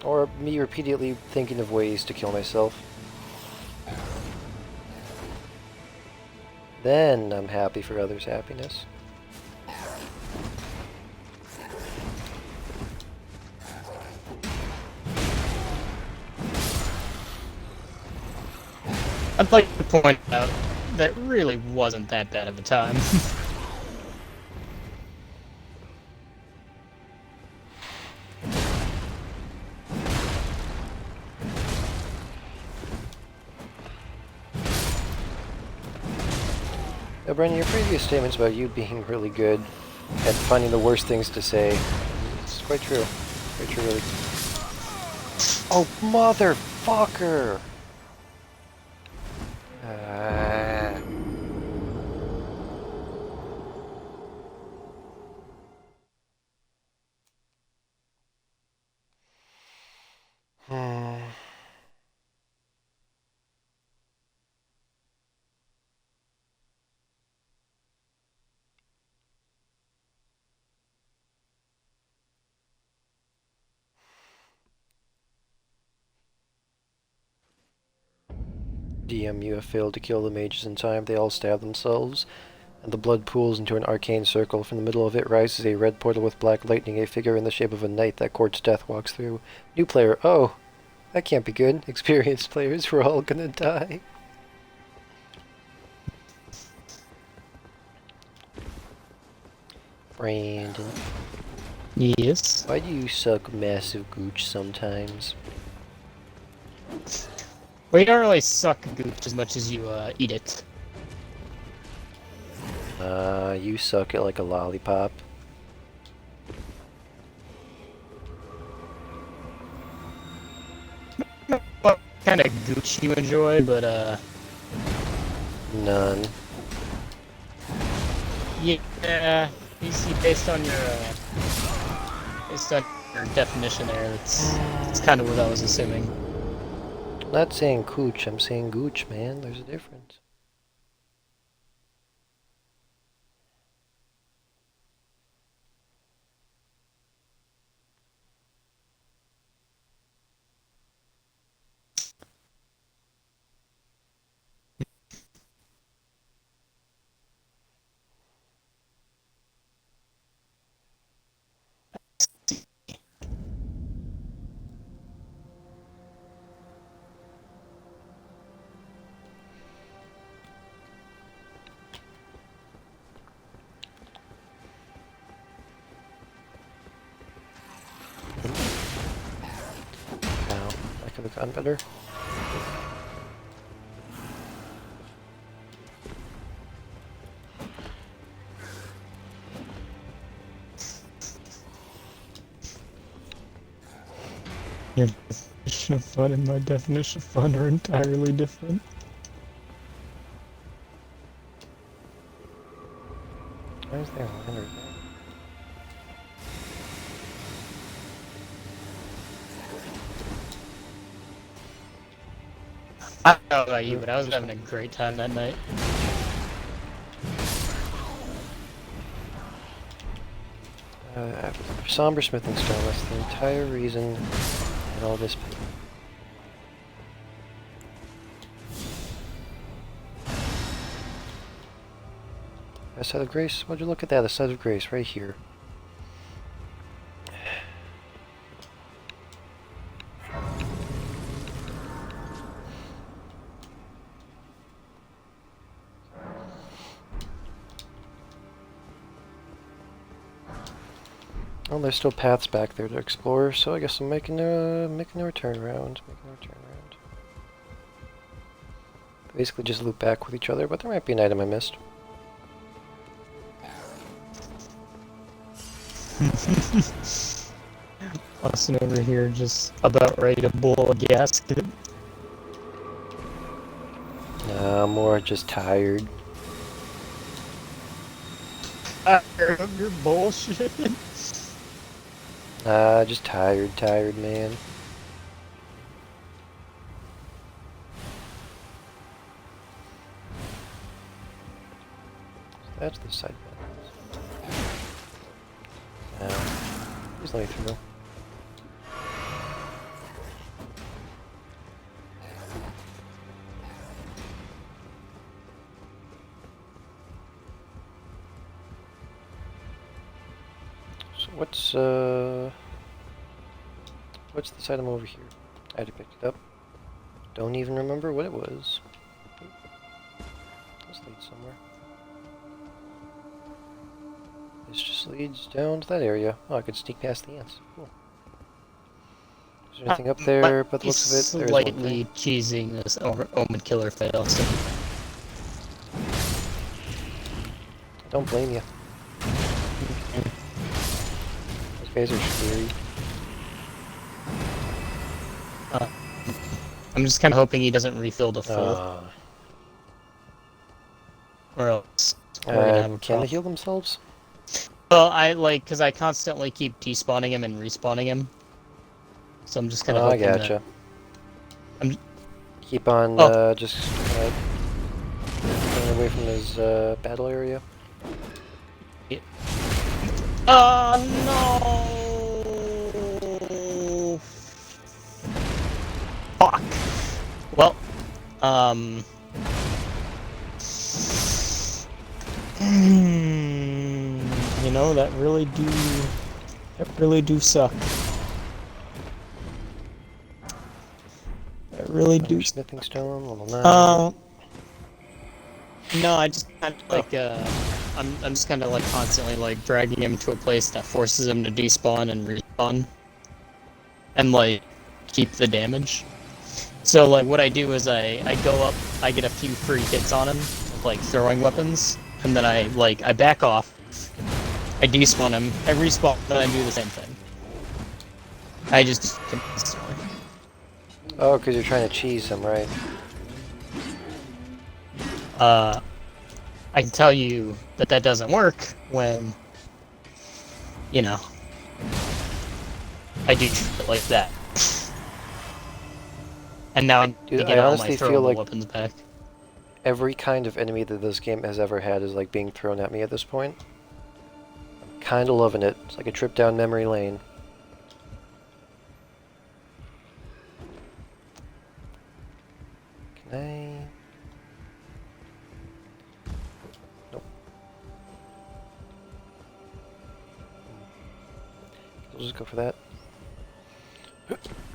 Or me repeatedly thinking of ways to kill myself. Then I'm happy for others' happiness. I'd like to point out that really wasn't that bad of a time. Now, Brennan, your previous statements about you being really good at finding the worst things to say, it's quite true. Quite true, really. Oh, motherfucker! Ah. Hmm. DM, you have failed to kill the mages in time. They all stab themselves, and the blood pools into an arcane circle. From the middle of it rises a red portal with black lightning. A figure in the shape of a knight that courts death walks through. New player, oh, that can't be good. Experienced players, we're all gonna die. Brandon, Yes. why do you suck massive gooch sometimes? Well, you don't really suck gooch as much as you eat it. You suck it like a lollipop. What kind of gooch you enjoy, but None. yeah, you see, based on your definition there, that's kind of what I was assuming. I'm not saying cooch, I'm saying gooch, man. There's a difference. Now, that could have gone better. Your definition of fun and my definition of fun are entirely different. Why is there a ladder there? I don't know about you, but I was having a great time that night. Somber smithing stone, that's the entire reason I had all this pain. A side of grace? Why'd you look at that? A side of grace, right here. Well, there's still paths back there to explore, so I guess I'm making a return round. Basically just loop back with each other, but there might be an item I missed. Austin over here just about ready to blow a gasket. Nah, I'm more just tired. Tired of your bullshit. Nah, just tired, man. That's the side button. Please let me through. So what's this item over here? I had to pick it up. Don't even remember what it was. This leads somewhere. This just leads down to that area. Oh, I could sneak past the ants. Cool. Is there anything up there? But the looks of it, there is one Slightly thing. cheesing this Omen Killer fight, Austin. I don't blame you. Those guys are scary. I'm just kind of hoping he doesn't refill to full, or else we're gonna have a Can they problem. heal themselves? Well, because I constantly keep despawning him and respawning him, so I'm just kind of Oh, I hoping gotcha. I'm. Keep on Oh. just getting away from his battle area. Oh no! Fuck. Well, you know that really do suck. That really do. Smithing stone, level 9. No, I just kind of like I'm just kind of like constantly like dragging him to a place that forces him to despawn and respawn, and like keep the damage. So like what I do is I go up, I get a few free hits on him with like throwing weapons, and then I back off, I despawn him, I respawn, and I do the same thing. I just constantly. Oh, because you're trying to cheese him, right? I can tell you that that doesn't work when, you know, I do shit like that. And now I need to Dude, get I all my honestly feel throwable like weapons back. every kind of enemy that this game has ever had is like being thrown at me at this point. Kinda loving it. It's like a trip down memory lane. Can I... Nope. We'll just go for that.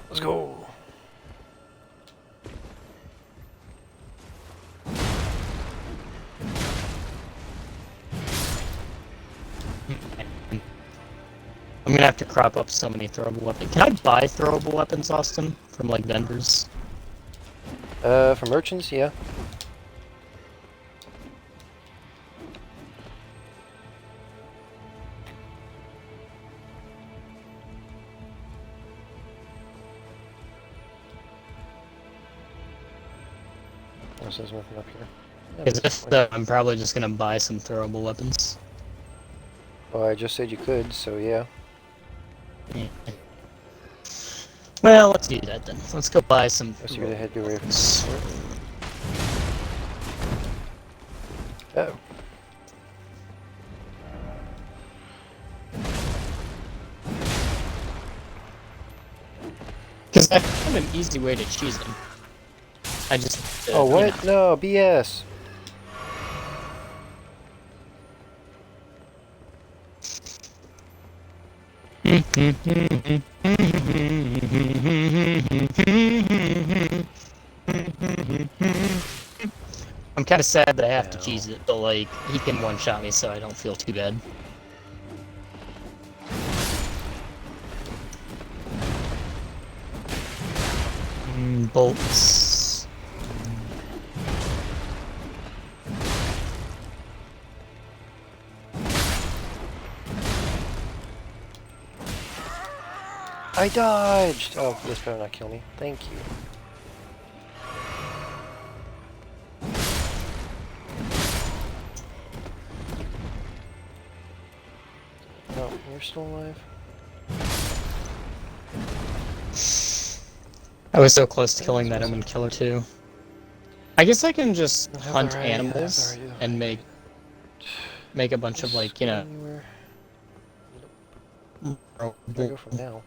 Let's go! I'm gonna have to crop up so many throwable weapons. Can I buy throwable weapons, Austin? From like vendors? For merchants, yeah. Oh, so there's nothing up here. Yeah, Because that's if fine. so, I'm probably just gonna buy some throwable weapons. Well, I just said you could, so yeah. Yeah. Well, let's do that then. Let's go buy some Guess you're gonna head your way weapons. for it. Oh. Because I found an easy way to cheese them. I just... Oh, you what? No, BS! I'm kind of sad that I have to Ow. cheese it, but like, he can one-shot me so I don't feel too bad. Bolts. I dodged! Oh, this better not kill me. Thank you. No, you're still alive? I was so close to killing That's that what's Omen up. Killer too. I guess I can just That's hunt alright, animals and make a bunch of like, you Go know. anywhere. Where do I go from now?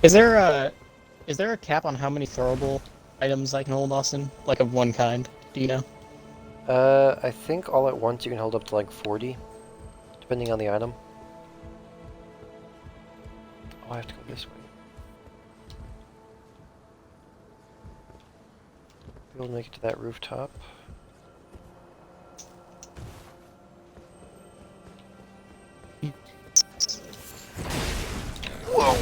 Is there a cap on how many throwable items I can hold, Austin? Like of one kind? Do you know? I think all at once you can hold up to like 40, depending on the item. Oh, I have to go this way. Be able to make it to that rooftop. Whoa!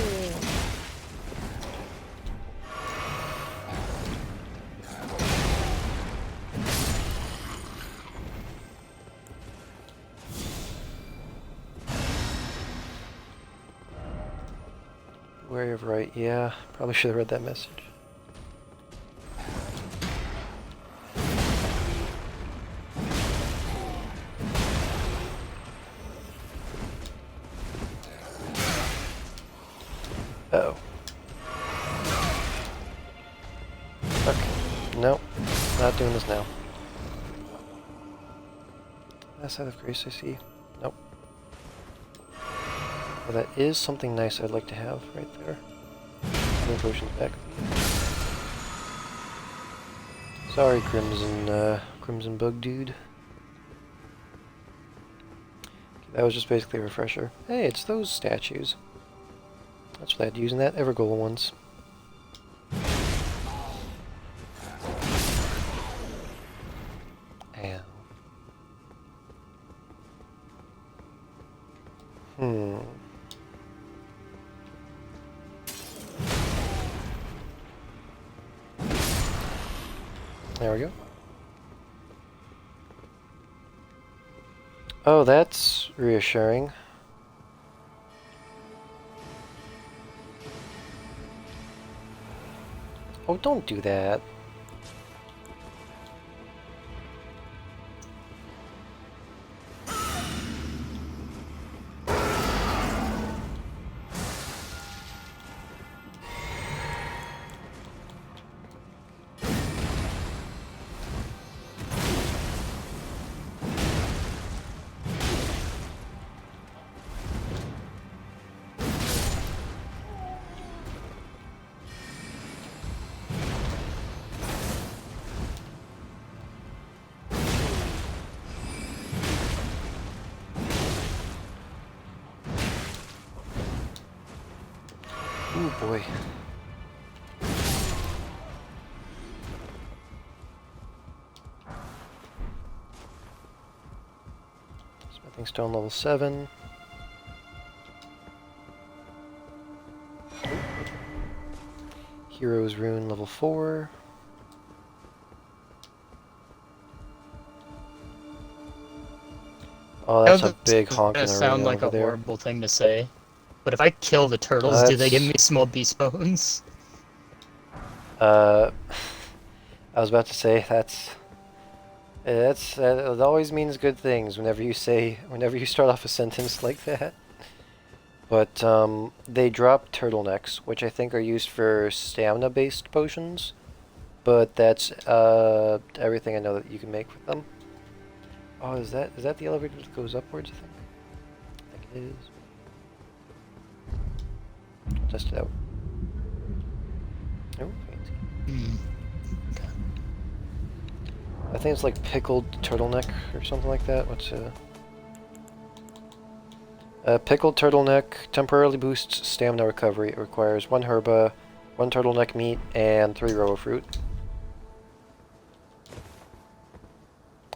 Wary of right, yeah. Probably should have read that message. Uh-oh. Okay. Nope. Not doing this now. That side of grace I see. Nope. Well, that is something nice I'd like to have right there. Healing potions back. Sorry, Crimson Bug Dude. That was just basically a refresher. Hey, it's those statues. That's what I had using that Evergolem ones. Ow. Hmm. There we go. Oh, that's reassuring. Oh, don't do that. Ooh, boy. Smithing stone level 7. Hero's rune level 4. Oh, I know that's a this big is gonna honking sound arena like over a there. horrible thing to say, but if I kill the turtles, do they give That's... me small beast bones? I was about to say, it always means good things whenever you start off a sentence like that. But, they drop turtlenecks, which I think are used for stamina-based potions. But that's, everything I know that you can make with them. Oh, is that the elevator that goes upwards, I think it is. I'll test it out. Oh, fancy. Hmm. I think it's like pickled turtleneck or something like that. What's pickled turtleneck temporarily boosts stamina recovery. It requires 1 herba, 1 turtleneck meat, and 3 rowa fruit.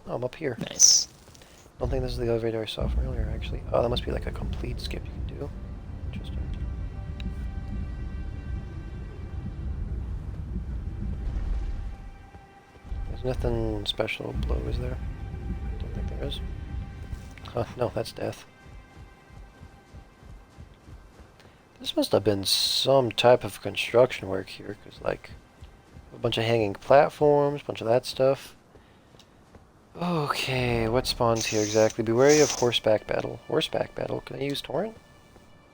Oh, I'm up here. Nice. Don't think this is the elevator I saw from earlier, actually. Oh, that must be like a complete skip you can do. Interesting. There's nothing special below, is there? Don't think there is. Oh, no, that's death. This must have been some type of construction work here, because, like, a bunch of hanging platforms, a bunch of that stuff. Okay, what spawns here exactly? Be wary of horseback battle. Horseback battle? Can I use torrent?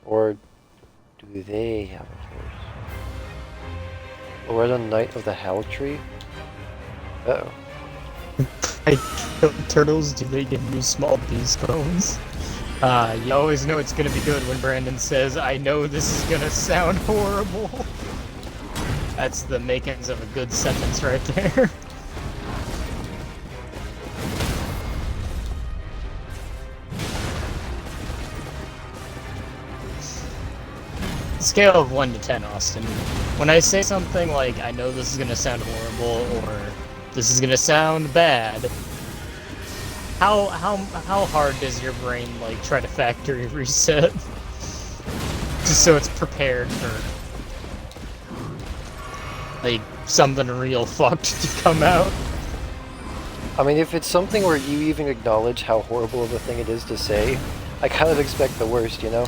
Or do they have a horse? Lord and Knight of the Howl Tree? Uh-oh. I kill turtles, do they give me small beast bones? You always know it's gonna be good when Brandon says, I know this is gonna sound horrible. That's the makings of a good sentence right there. Scale of 1 to 10, Austin. When I say something like, I know this is gonna sound horrible, or this is gonna sound bad, how hard does your brain, like, try to factory reset? Just so it's prepared for, like, something real fucked to come out. I mean, if it's something where you even acknowledge how horrible of a thing it is to say, I kind of expect the worst, you know?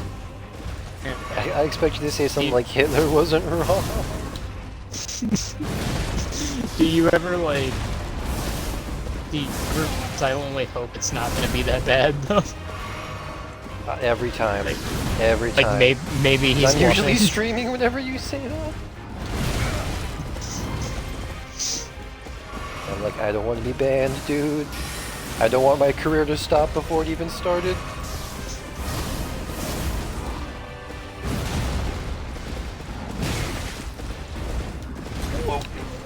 I expect you to say something like Hitler wasn't wrong. Do you ever, like, do you ever silently hope it's not gonna be that bad, though? Every time. Like, Every time. like maybe he's I'm usually watching. streaming whenever you say that. I'm like, I don't want to be banned, dude. I don't want my career to stop before it even started. Whoa,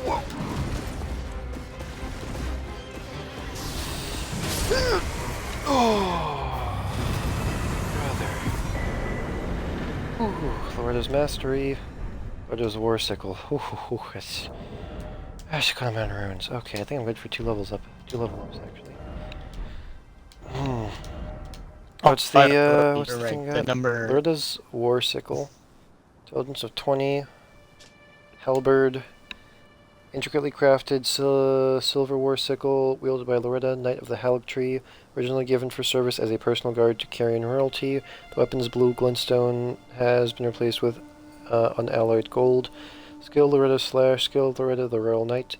whoa. Oh, brother. Ooh, Florida's Mastery. Florida's War Sickle. Ooh, it's... Ashcon Mountain Ruins. Okay, I think I'm good for 2 levels up. 2 level ups, actually. Oh, it's Oh, the, what's you're the thing right. we The got? number. Lurida's War Sickle. Intelligence of 20. Halberd. Intricately crafted silver war sickle wielded by Loretta, Knight of the Halleck Tree, originally given for service as a personal guard to Carrion royalty. The weapon's blue glintstone has been replaced with unalloyed gold. Skill Loretta slash, skill Loretta the Royal Knight.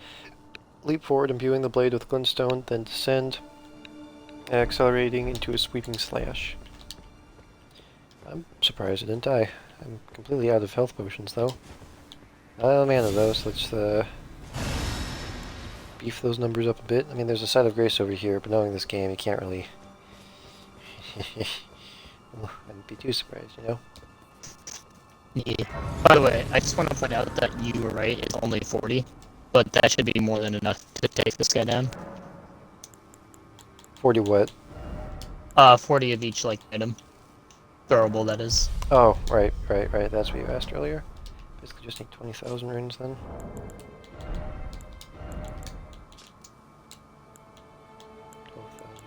Leap forward, imbuing the blade with glintstone, then descend, accelerating into a sweeping slash. I'm surprised I didn't die. I'm completely out of health potions, though. Oh man, of those. Let's beef those numbers up a bit. I mean, there's a side of grace over here, but knowing this game, you can't really. I wouldn't be too surprised, you know? Yeah. By the way, I just want to point out that you were right. It's only 40, but that should be more than enough to take this guy down. 40 what? 40 of each like item, throwable that is. Oh, right. That's what you asked earlier. Basically, just need 20,000 runes then. 12,000.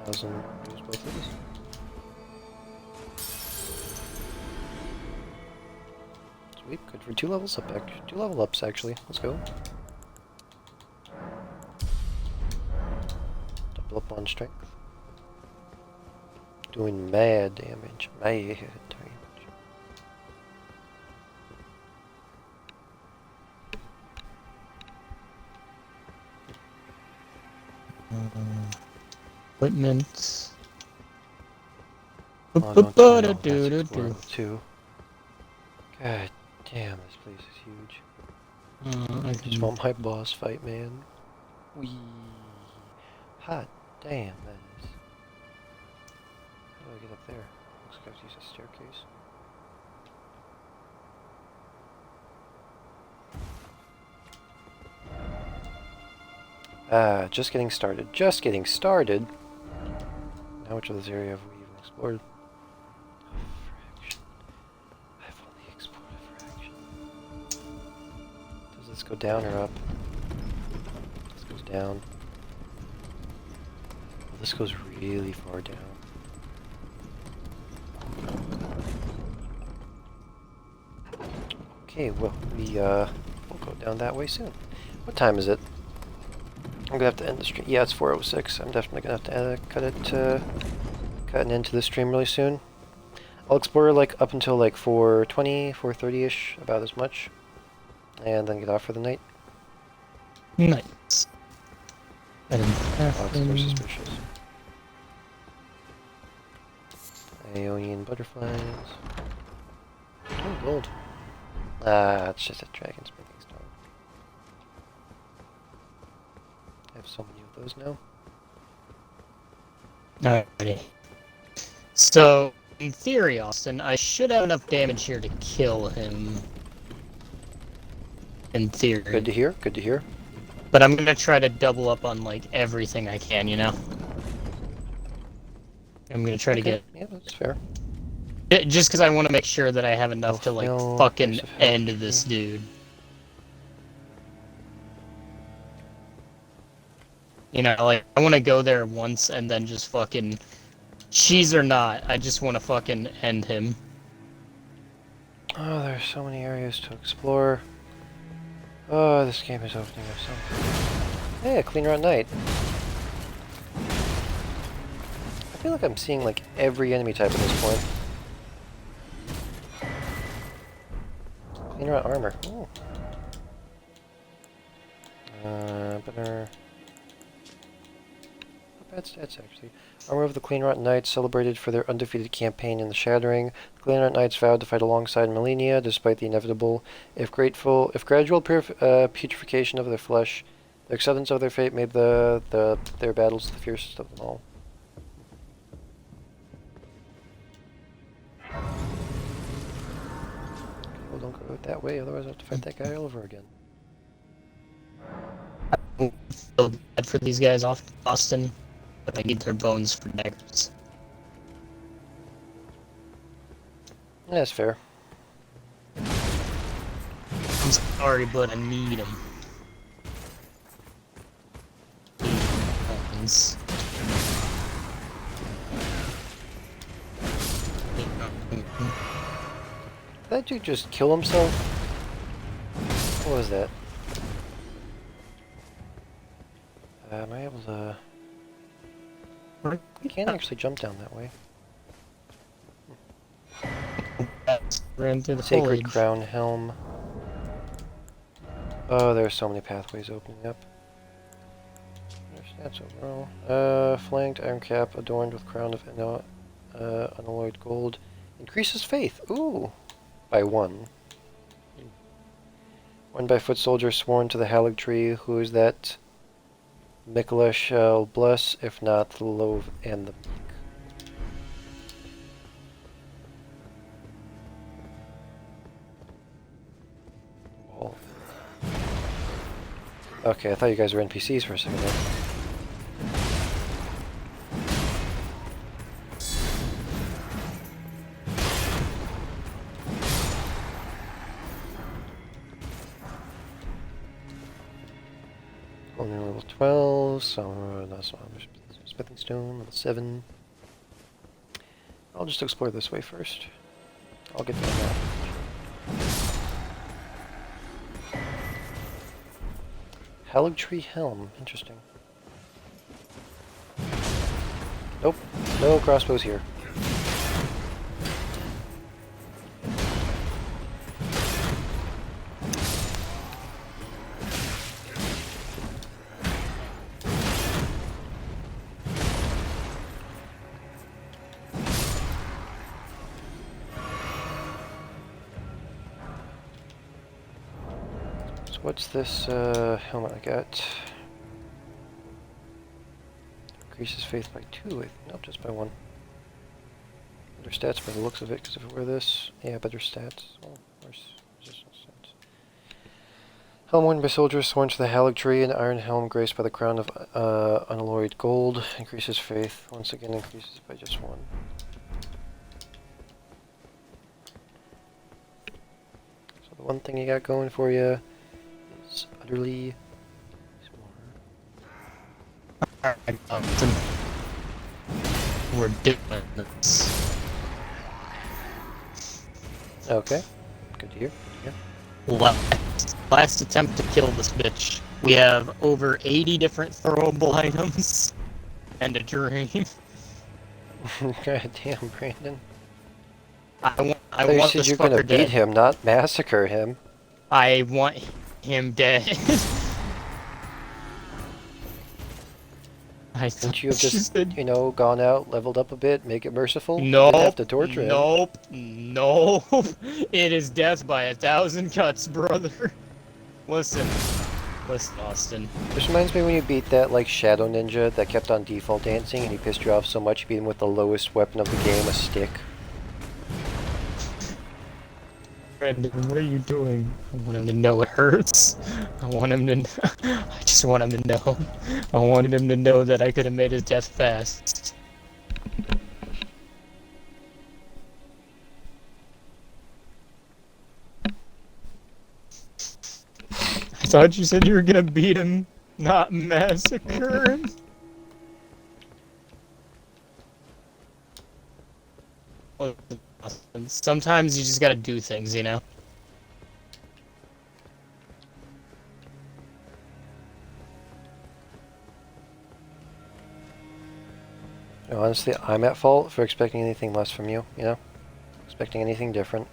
10,000. Use both of these. Sweet. Good for 2 levels up. 2 level ups actually. Let's go. Double up on strength. Doing mad damage. Mad damage. Equipment. Oh, don't tell me all that's explored too. God damn, this place is huge. I just want my boss fight, man. Wee. Hot damn, that is. How do I get up there? Looks like I have to use a staircase. Ah, just getting started. Just getting started! How much of this area have we even explored? Oh, fraction. I've only explored a fraction. Does this go down or up? This goes down. Well, this goes really far down. Okay, well, we'll go down that way soon. What time is it? I'm gonna have to end the stream. Yeah, it's 4:06. I'm definitely gonna have to cut an end to this stream really soon. I'll explore like up until like 4:20, 4:30ish, about as much, and then get off for the night. Nice. Foxes are suspicious. Ionian butterflies. Oh, gold. Ah, it's just a dragon smithing stone. I have so many of those now. Alrighty. So, in theory, Austin, I should have enough damage here to kill him. In theory. Good to hear, good to hear. But I'm gonna try to double up on, like, everything I can, you know? I'm gonna try to get... Yeah, that's fair. Just because I want to make sure that I have enough to, like, fucking end this dude. You know, like, I want to go there once and then just fucking... Cheese or not, I just want to fucking end him. Oh, there's so many areas to explore. Oh, this game is opening up something. Hey, a clean run night. I feel like I'm seeing like every enemy type at this point. Clean run armor. Ooh. Better. Not bad stats actually. Armor of the Cleanrot Knights celebrated for their undefeated campaign in the Shattering. The Cleanrot Knights vowed to fight alongside Malenia, despite the inevitable, if gradual putrefaction of their flesh. Their acceptance of their fate made their battles the fiercest of them all. Well, don't go that way, otherwise I have to fight that guy all over again. I feel bad for these guys off Austin, but I need their bones for daggers. Yeah, that's fair. I'm sorry, but I need them. that dude just kill himself? What was that? Am I able to... I can't actually jump down that way. Ran through the Sacred foliage. Crown Helm. Oh, there's so many pathways opening up. There's stats overall. Flanked iron cap adorned with crown of unalloyed gold. Increases faith. Ooh. By 1. Won by foot soldier sworn to the Halig tree. Who is that? Mikola shall bless, if not the low and the meek. Wall. Okay, I thought you guys were NPCs for a second there. Only level 12, so that's smithing stone, level 7. I'll just explore this way first. I'll get to the map. Halig Tree Helm, interesting. Nope, no crossbows here. So what's this helmet I got? Increases faith by 2, I think. Nope, just by 1. Better stats by the looks of it, because if it were this, yeah, better stats. Oh, where's resistance stats? Helm worn by soldiers sworn to the Halig tree, an iron helm graced by the crown of unalloyed gold. Increases faith. Once again, increases by just 1. So the one thing you got going for you is utterly We're doing this. okay. Good to hear. Good to hear. Last attempt to kill this bitch. We have over 80 different throwable items and a dream. God damn, Brandon. I I want you said this you're gonna fucker beat dead. him, not massacre him. I want him dead. I Wouldn't you have she just, said, you know, gone out, leveled up a bit, make it merciful? You didn't have nope, to torture him. nope, nope. It is death by 1,000 cuts, brother. Listen, Austin. This reminds me when you beat that, like, Shadow Ninja that kept on default dancing and he pissed you off so much you beat him with the lowest weapon of the game, a stick. Brandon, what are you doing? I want him to know it hurts. I want him to. I just want him to know. I wanted him to know that I could have made his death fast. I thought you said you were gonna beat him, not massacre him. Sometimes you just gotta do things, you know? Honestly, I'm at fault for expecting anything less from you, you know? Expecting anything different.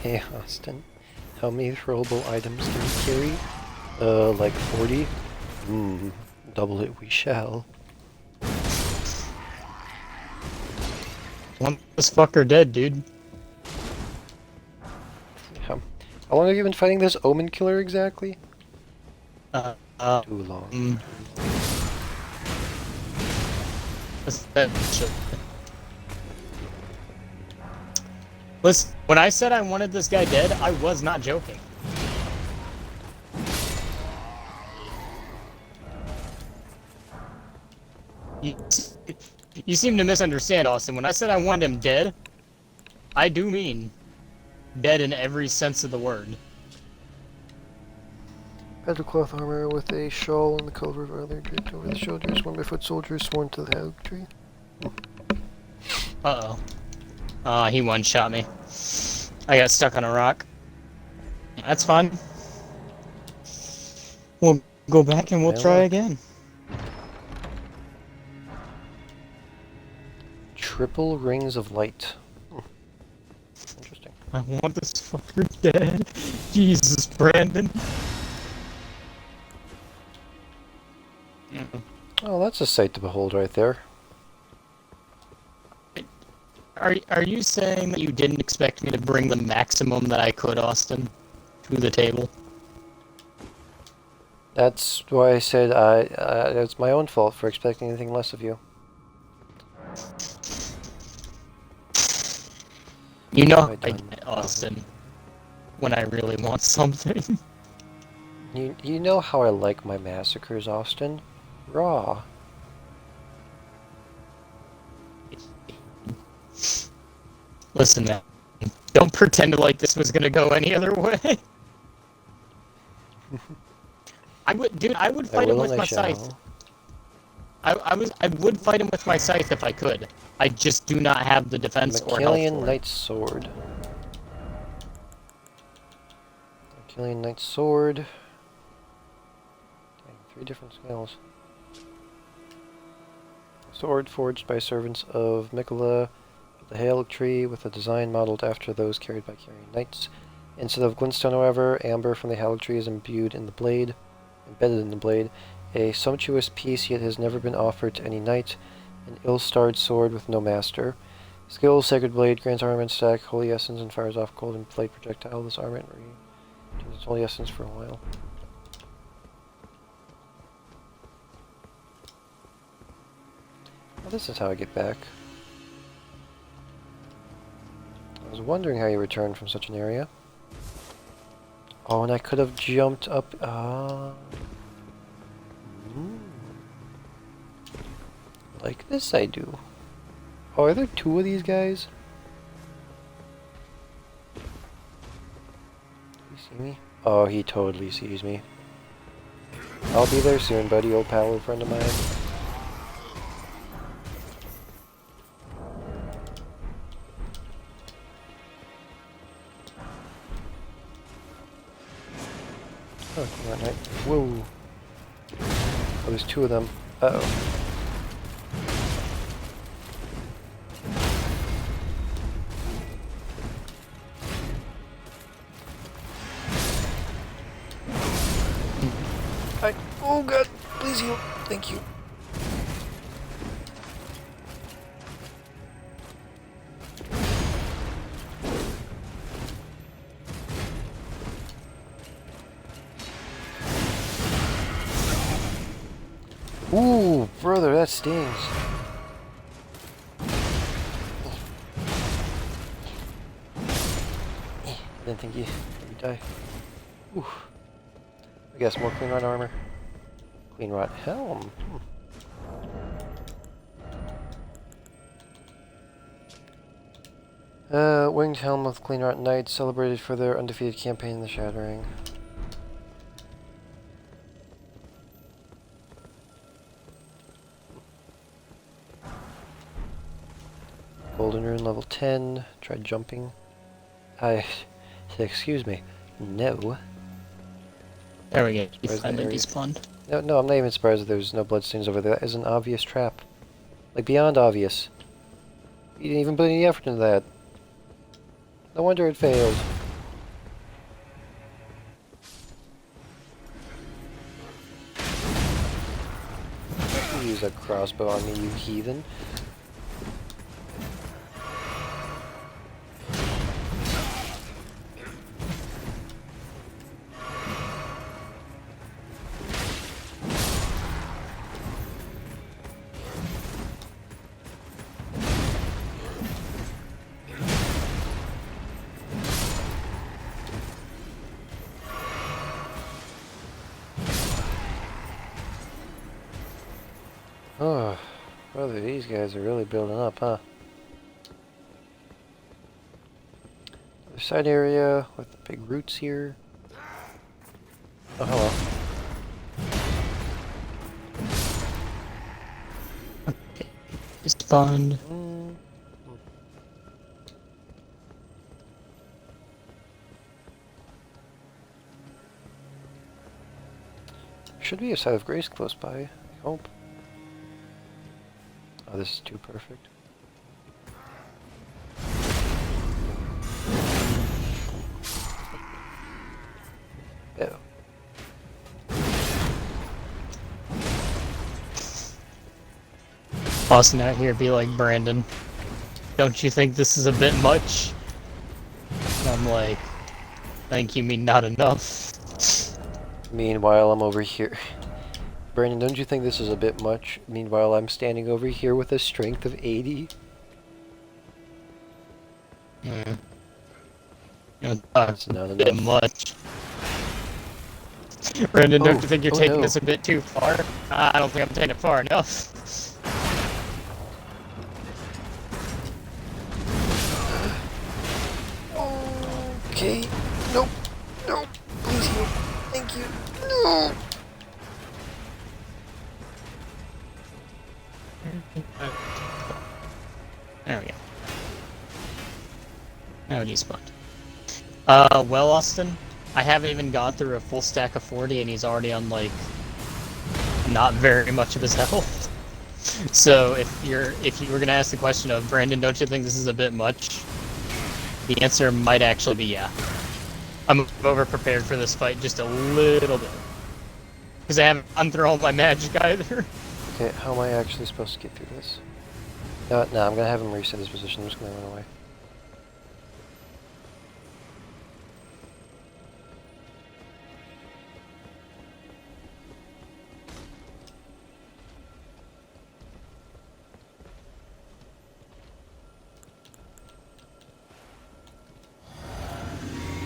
Hey, Austin. How many throwable items can you carry? Like 40? Double it we shall. Want this fucker dead, dude. How long have you been fighting this Omen Killer exactly? Too Too long. Listen, when I said I wanted this guy dead, I was not joking. You seem to misunderstand, Austin. When I said I wanted him dead, I do mean Dead in every sense of the word. Cloth armor with a shawl and the color of other draped over the shoulders, worn by foot soldiers sworn to the Hag Tree. Uh-oh. He one-shot me. I got stuck on a rock. That's fine. We'll go back and we'll try again. Triple rings of light. Interesting. I want this fucker dead. Jesus, Brandon. Oh, that's a sight to behold right there. Are you saying that you didn't expect me to bring the maximum that I could, Austin, to the table? That's why I said it's my own fault for expecting anything less of you. You know, Austin, when I really want something. You know how I like my massacres, Austin? Raw. Listen, man. Don't pretend like this was gonna go any other way. I would fight him with my scythe. I would fight him with my scythe if I could. I just do not have the defense or health for it. Knight's sword. Achillean Knight's sword. Dang, 3 different skills. Sword forged by servants of Mikola, the Hail Tree, with a design modeled after those carried by carrying knights. Instead of glintstone, however, amber from the Hail Tree is embedded in the blade. A sumptuous piece yet has never been offered to any knight. An ill-starred sword with no master. Skill, Sacred Blade, grants armament stack, Holy Essence, and fires off golden plate projectile. This armament retains its Holy Essence for a while. Well, this is how I get back. I was wondering how you returned from such an area. Oh, and I could have jumped up. Like this I do. Oh, are there 2 of these guys? Does he see me? Oh, he totally sees me. I'll be there soon, buddy, old pal, friend of mine. Oh, come on, right. Whoa. Oh, there's 2 of them. Uh-oh. Oh god, please heal. Thank you. Ooh, brother, that stings. I didn't think you'd die. Ooh. I guess more clean rot armor. Clean rot helm. Winged helm of clean rot knights celebrated for their undefeated campaign in the Shattering. Golden rune level 10. Tried jumping. Excuse me. No. There we go. You finally despawned. No, I'm not even surprised that there's no bloodstains over there. That is an obvious trap. Like, beyond obvious. You didn't even put any effort into that. No wonder it failed. You use a crossbow on me, you heathen. Oh, brother, these guys are really building up, huh? The side area with the big roots here. Oh, hello. Spawned. Should be a side of grace close by, I hope. Oh, this is too perfect. Yeah. Austin out here be like, Brandon, don't you think this is a bit much? And I'm like, I think you mean not enough. Meanwhile, I'm over here. Brandon, don't you think this is a bit much? Meanwhile, I'm standing over here with a strength of 80. Mm. That's not a bit enough. much. Brandon, don't you think you're taking no. this a bit too far? I don't think I'm taking it far enough. Okay. Nope. Nope. Please heal. Thank you. No. There we go. Now he spawned. Well, Austin, I haven't even gone through a full stack of 40 and he's already on, like, not very much of his health. So if you were gonna ask the question of, Brandon, don't you think this is a bit much? The answer might actually be yeah. I'm over prepared for this fight just a little bit. Because I haven't gone through all my magic either. Okay, how am I actually supposed to get through this? No, I'm gonna have him reset his position. I'm just gonna run away.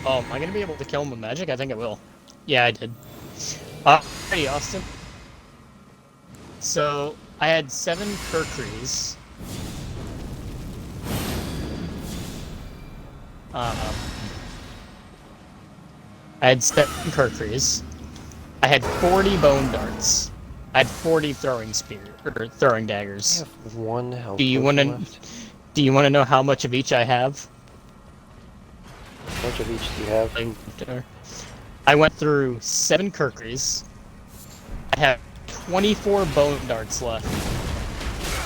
Oh, am I gonna be able to kill him with magic? I think I will. Yeah, I did. Alrighty, Austin. So, I had 7 Kurkries. I had 7 Kurkries. I had 40 bone darts. I had 40 throwing throwing daggers. I have 1 health Do you want left. Do you want to know how much of each I have? How much of each do you have? I went through 7 Kurkries. I have 24 bone darts left.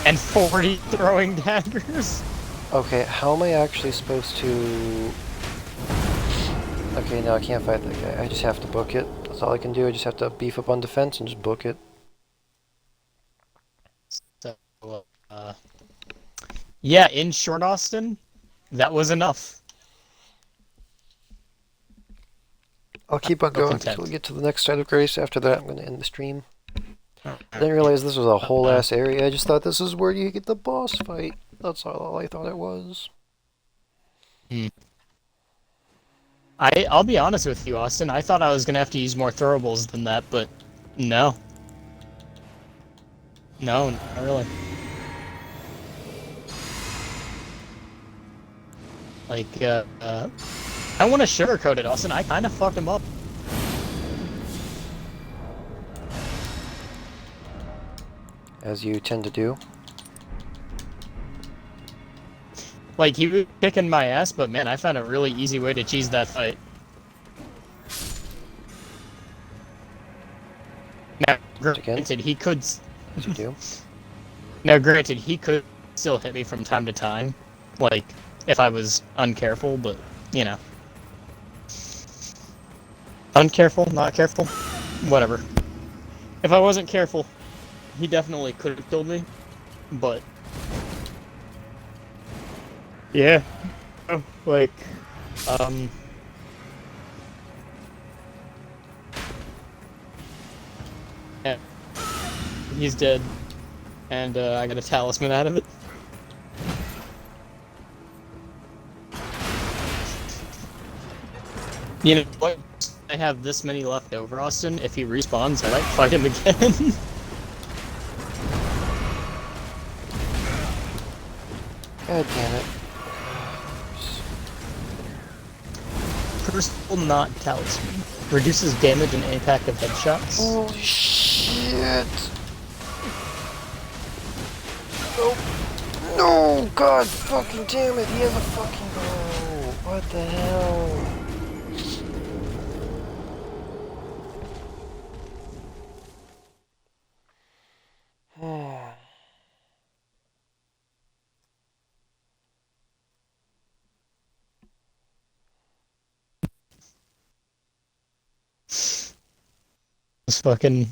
And 40 throwing daggers. Okay, how am I actually supposed to... Okay, no, I can't fight that guy. I just have to book it. That's all I can do. I just have to beef up on defense and just book it. So, yeah, in short, Austin, that was enough. I'll keep on going until we get to the next side of grace. After that, I'm going to end the stream. I didn't realize this was a whole ass area. I just thought this is where you get the boss fight. That's all I thought it was. I'll be honest with you, Austin. I thought I was gonna have to use more throwables than that, but no. No, not really. Like, I want to sugarcoat it, Austin. I kind of fucked him up. As you tend to do. Like, he was kicking my ass, but man, I found a really easy way to cheese that fight. Now, granted, he could... As you do. Now, granted, he could still hit me from time to time. Like, if I was uncareful, but, you know. Uncareful, not careful, whatever. If I wasn't careful, he definitely could have killed me, but... Yeah. Like, yeah. He's dead. And, I got a talisman out of it. You know what? I have this many left over, Austin. If he respawns, I might fight him again. God damn it. Crucible not talisman. Reduces damage and impact of headshots. Holy shit! Nope. No! God fucking damn it! He has a fucking bow! What the hell? It's fucking.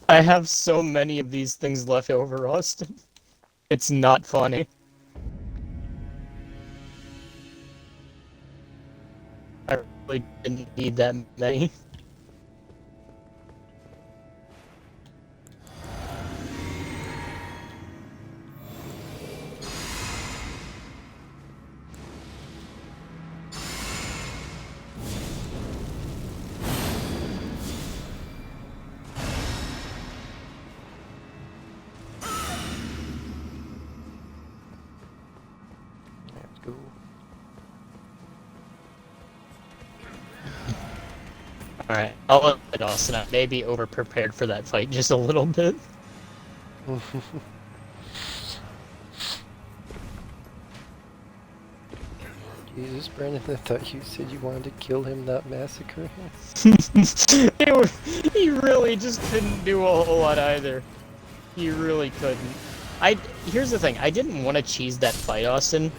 I have so many of these things left over, Austin. It's not funny. I really didn't need that many. Let's go. Alright, I'll admit, Austin, I may be over-prepared for that fight just a little bit. Jesus, Brandon, I thought you said you wanted to kill him, not massacre him. He really just couldn't do a whole lot either. He really couldn't. Here's the thing, I didn't want to cheese that fight, Austin.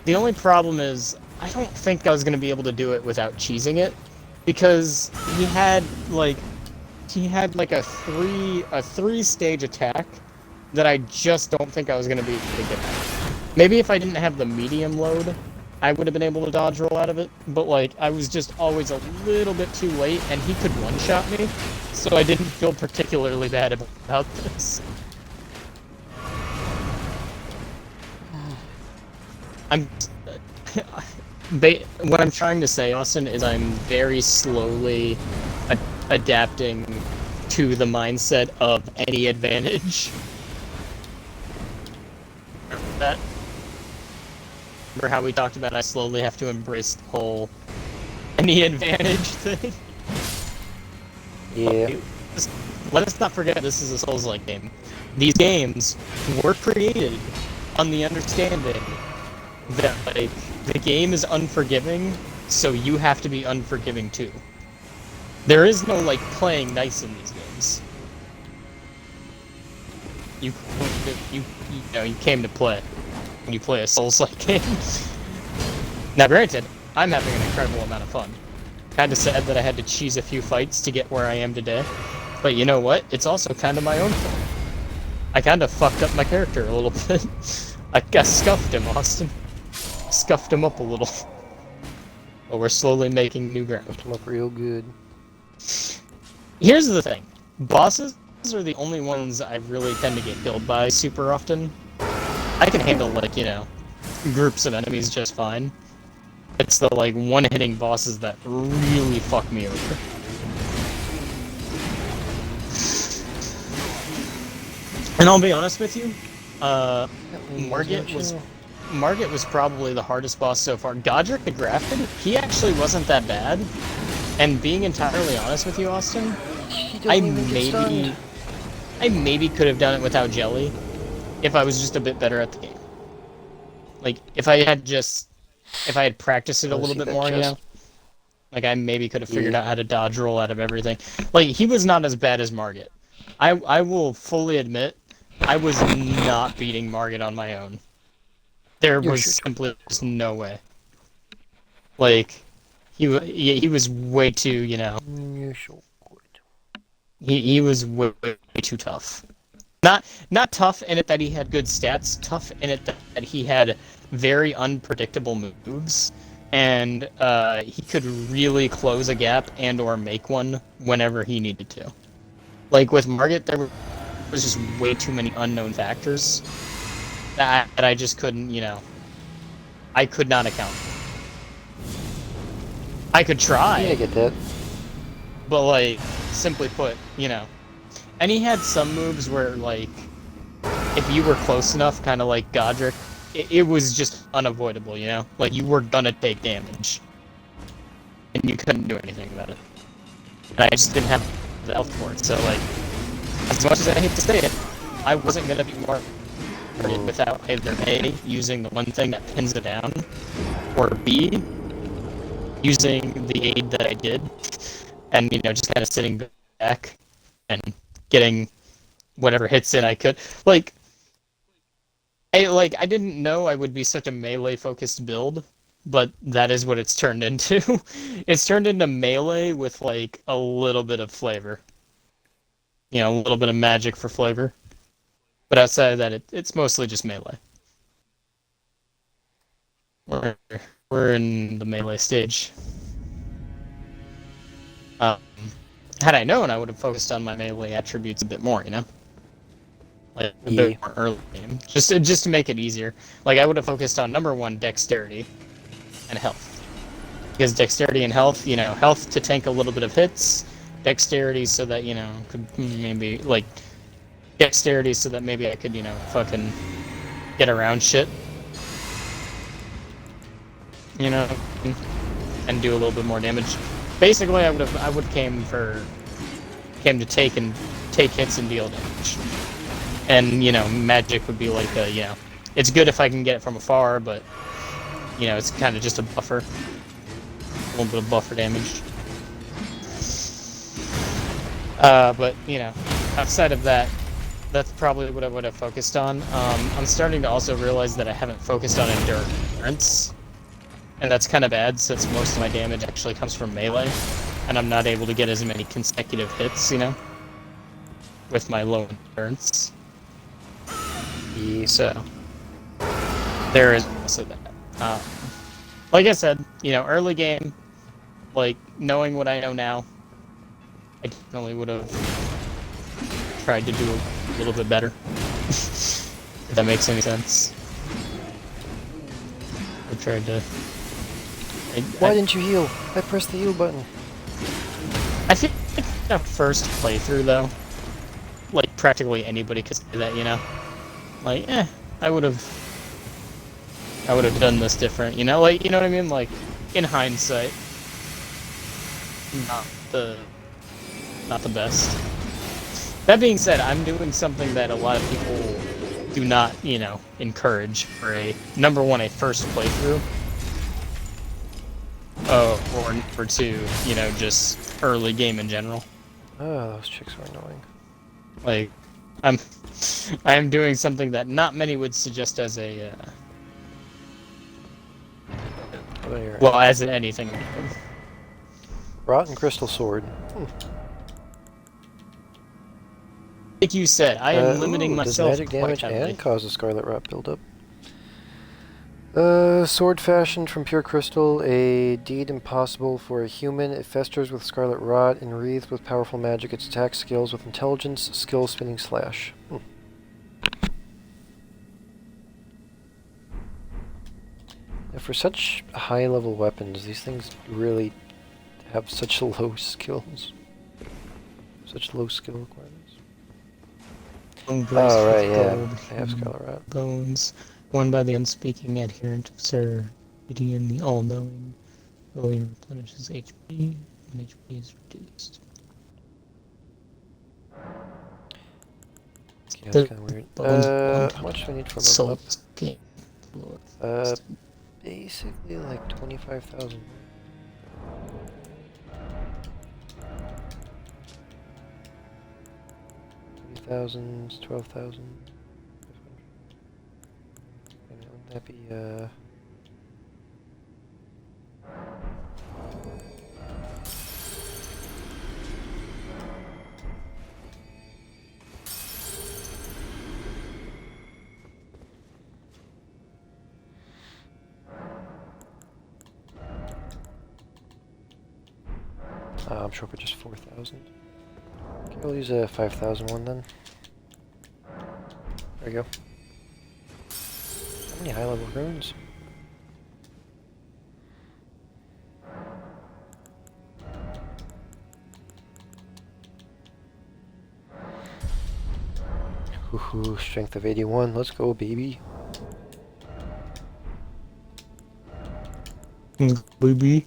The only problem is, I don't think I was going to be able to do it without cheesing it, because he had like a three-stage attack that I just don't think I was going to be able to get out. Maybe if I didn't have the medium load, I would have been able to dodge roll out of it, but like I was just always a little bit too late, and he could one-shot me, so I didn't feel particularly bad about this. What I'm trying to say, Austin, is I'm very slowly adapting to the mindset of any advantage. Remember that? Remember how we talked about I slowly have to embrace the whole any advantage thing? Yeah. Let us not forget this is a Souls-like game. These games were created on the understanding that like the game is unforgiving, so you have to be unforgiving too. There is no like playing nice in these games. You came to play when you play a Souls-like game. Now, granted, I'm having an incredible amount of fun. Kind of sad that I had to cheese a few fights to get where I am today, but you know what? It's also kind of my own fault. I kind of fucked up my character a little bit. I scuffed him, Austin. Scuffed him up a little. But we're slowly making new ground. Scuffed him up real good. Here's the thing. Bosses are the only ones I really tend to get killed by super often. I can handle, like, you know, groups of enemies just fine. It's the, like, one-hitting bosses that really fuck me over. And I'll be honest with you, Margit was probably the hardest boss so far. Godric the Grafted, he actually wasn't that bad. And being entirely honest with you, Austin, I maybe could have done it without Jelly if I was just a bit better at the game. Like, if I had practiced it a little bit more, you know? Like, I maybe could have figured out how to dodge roll out of everything. Like, he was not as bad as Margit. I will fully admit, I was not beating Margit on my own. There was simply just no way. Like, he was way too, you know... You're so good. He was way too tough. Not tough in it that he had good stats, tough in it that he had very unpredictable moves, and he could really close a gap and or make one whenever he needed to. Like with Margit, there was just way too many unknown factors that I just couldn't, you know, I could not account for. I could try. Yeah, I get that. But, like, simply put, you know. And he had some moves where, like, if you were close enough, kind of like Godric, it was just unavoidable, you know? Like, you were gonna take damage. And you couldn't do anything about it. And I just didn't have the health for it, so, like, as much as I hate to say it, I wasn't gonna be more without either A, using the one thing that pins it down, or B, using the aid that I did, and, you know, just kind of sitting back and getting whatever hits in I could. I didn't know I would be such a melee focused build, but that is what it's turned into. It's turned into melee with like a little bit of flavor. You know, a little bit of magic for flavor. But outside of that, it's mostly just melee. We're, we're in the melee stage. Um, had I known, I would have focused on my melee attributes a bit more, you know? Like a bit more early game. Just to make it easier. Like I would have focused on number one, dexterity and health. Because dexterity and health, you know, health to tank a little bit of hits, dexterity so that, you know, could maybe like dexterity so that maybe I could, you know, fucking get around shit. You know, and do a little bit more damage. Basically, I would came to take hits and deal damage. And, you know, magic would be like a, you know, it's good if I can get it from afar, but, you know, it's kind of just a buffer. A little bit of buffer damage. But, you know, outside of that, that's probably what I would have focused on. I'm starting to also realize that I haven't focused on endurance. And that's kind of bad, since most of my damage actually comes from melee. And I'm not able to get as many consecutive hits, you know, with my low endurance. So, there is also that. Like I said, you know, early game, like, knowing what I know now, I definitely would have tried to do a little bit better. If that makes any sense. I tried to... Why didn't you heal? I pressed the heal button. I think that first playthrough, though, like, practically anybody could say that, you know? Like, I would have done this different, you know? Like, you know what I mean? Like, in hindsight, not the best. That being said, I'm doing something that a lot of people do not, you know, encourage for a, number one, a first playthrough. Or number two, you know, just early game in general. Oh, those chicks are annoying. Like, I am doing something that not many would suggest as a, well, as in anything. Rotten crystal sword. Like you said, I am limiting myself does magic damage heavily. and causes scarlet rot buildup. Sword fashioned from pure crystal, a deed impossible for a human. It festers with scarlet rot and wreathed with powerful magic. Its attack scales with intelligence, skill spinning slash. Yeah, for such high level weapons, these things really have such low skills. Such low skill requirements. Oh, right, yeah. I have scarlet rot. Bones. Won by the unspeaking adherent of Sir Gideon the All-Knowing. Fully replenishes HP when HP is reduced. Yeah, that's kind of weird. How much do I need for level up? Basically like 25,000. 20,000, 12,000. Wouldn't that be, I'm sure for just 4,000. Okay, we'll use a 5,000 one then. There we go. How many high level runes? Ooh, strength of 81. Let's go, baby. Baby.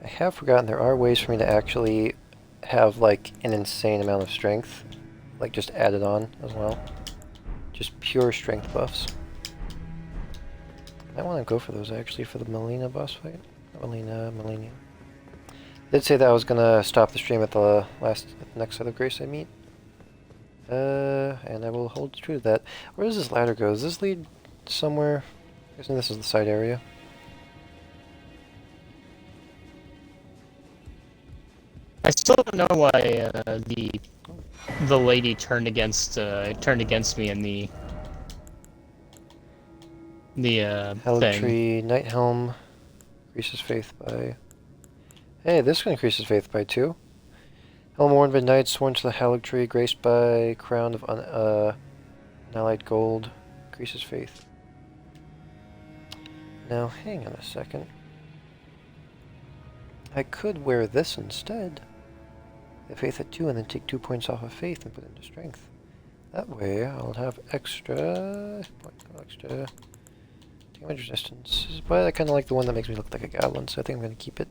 I have forgotten there are ways for me to actually have like an insane amount of strength, like just added on as well. Just pure strength buffs. I want to go for those actually for the Melina boss fight. Melina. Did say that I was gonna stop the stream at the next set of grace I meet. And I will hold true to that. Where does this ladder go? Does this lead somewhere? I'm guessing this is the side area. I still don't know why the lady turned against me in the thing. Haligtree, Night Helm, increases faith by... Hey, this one increases faith by 2. Helm worn by knights, sworn to the Haligtree, graced by crown of unallied gold, increases faith. Now, hang on a second. I could wear this instead. The faith at 2 and then take 2 points off of faith and put it into strength. That way I'll have extra damage resistance. But I kind of like the one that makes me look like a goblin, so I think I'm going to keep it.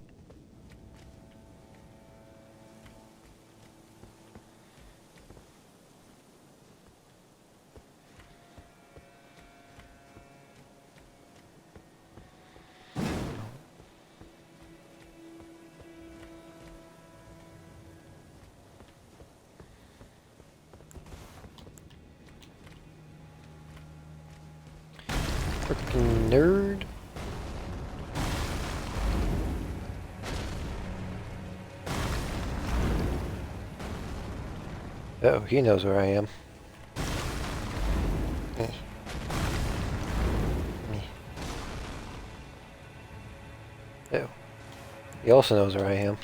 Freaking nerd. Oh, he knows where I am. Oh. He also knows where I am.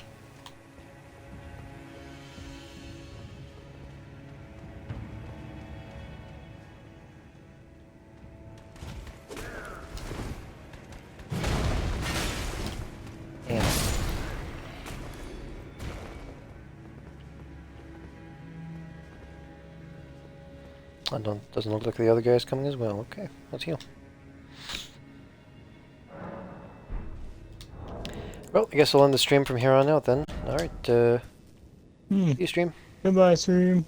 Doesn't look like the other guy's coming as well. Okay, let's heal. Well, I guess I'll end the stream from here on out then. Alright, see you stream. Goodbye, stream.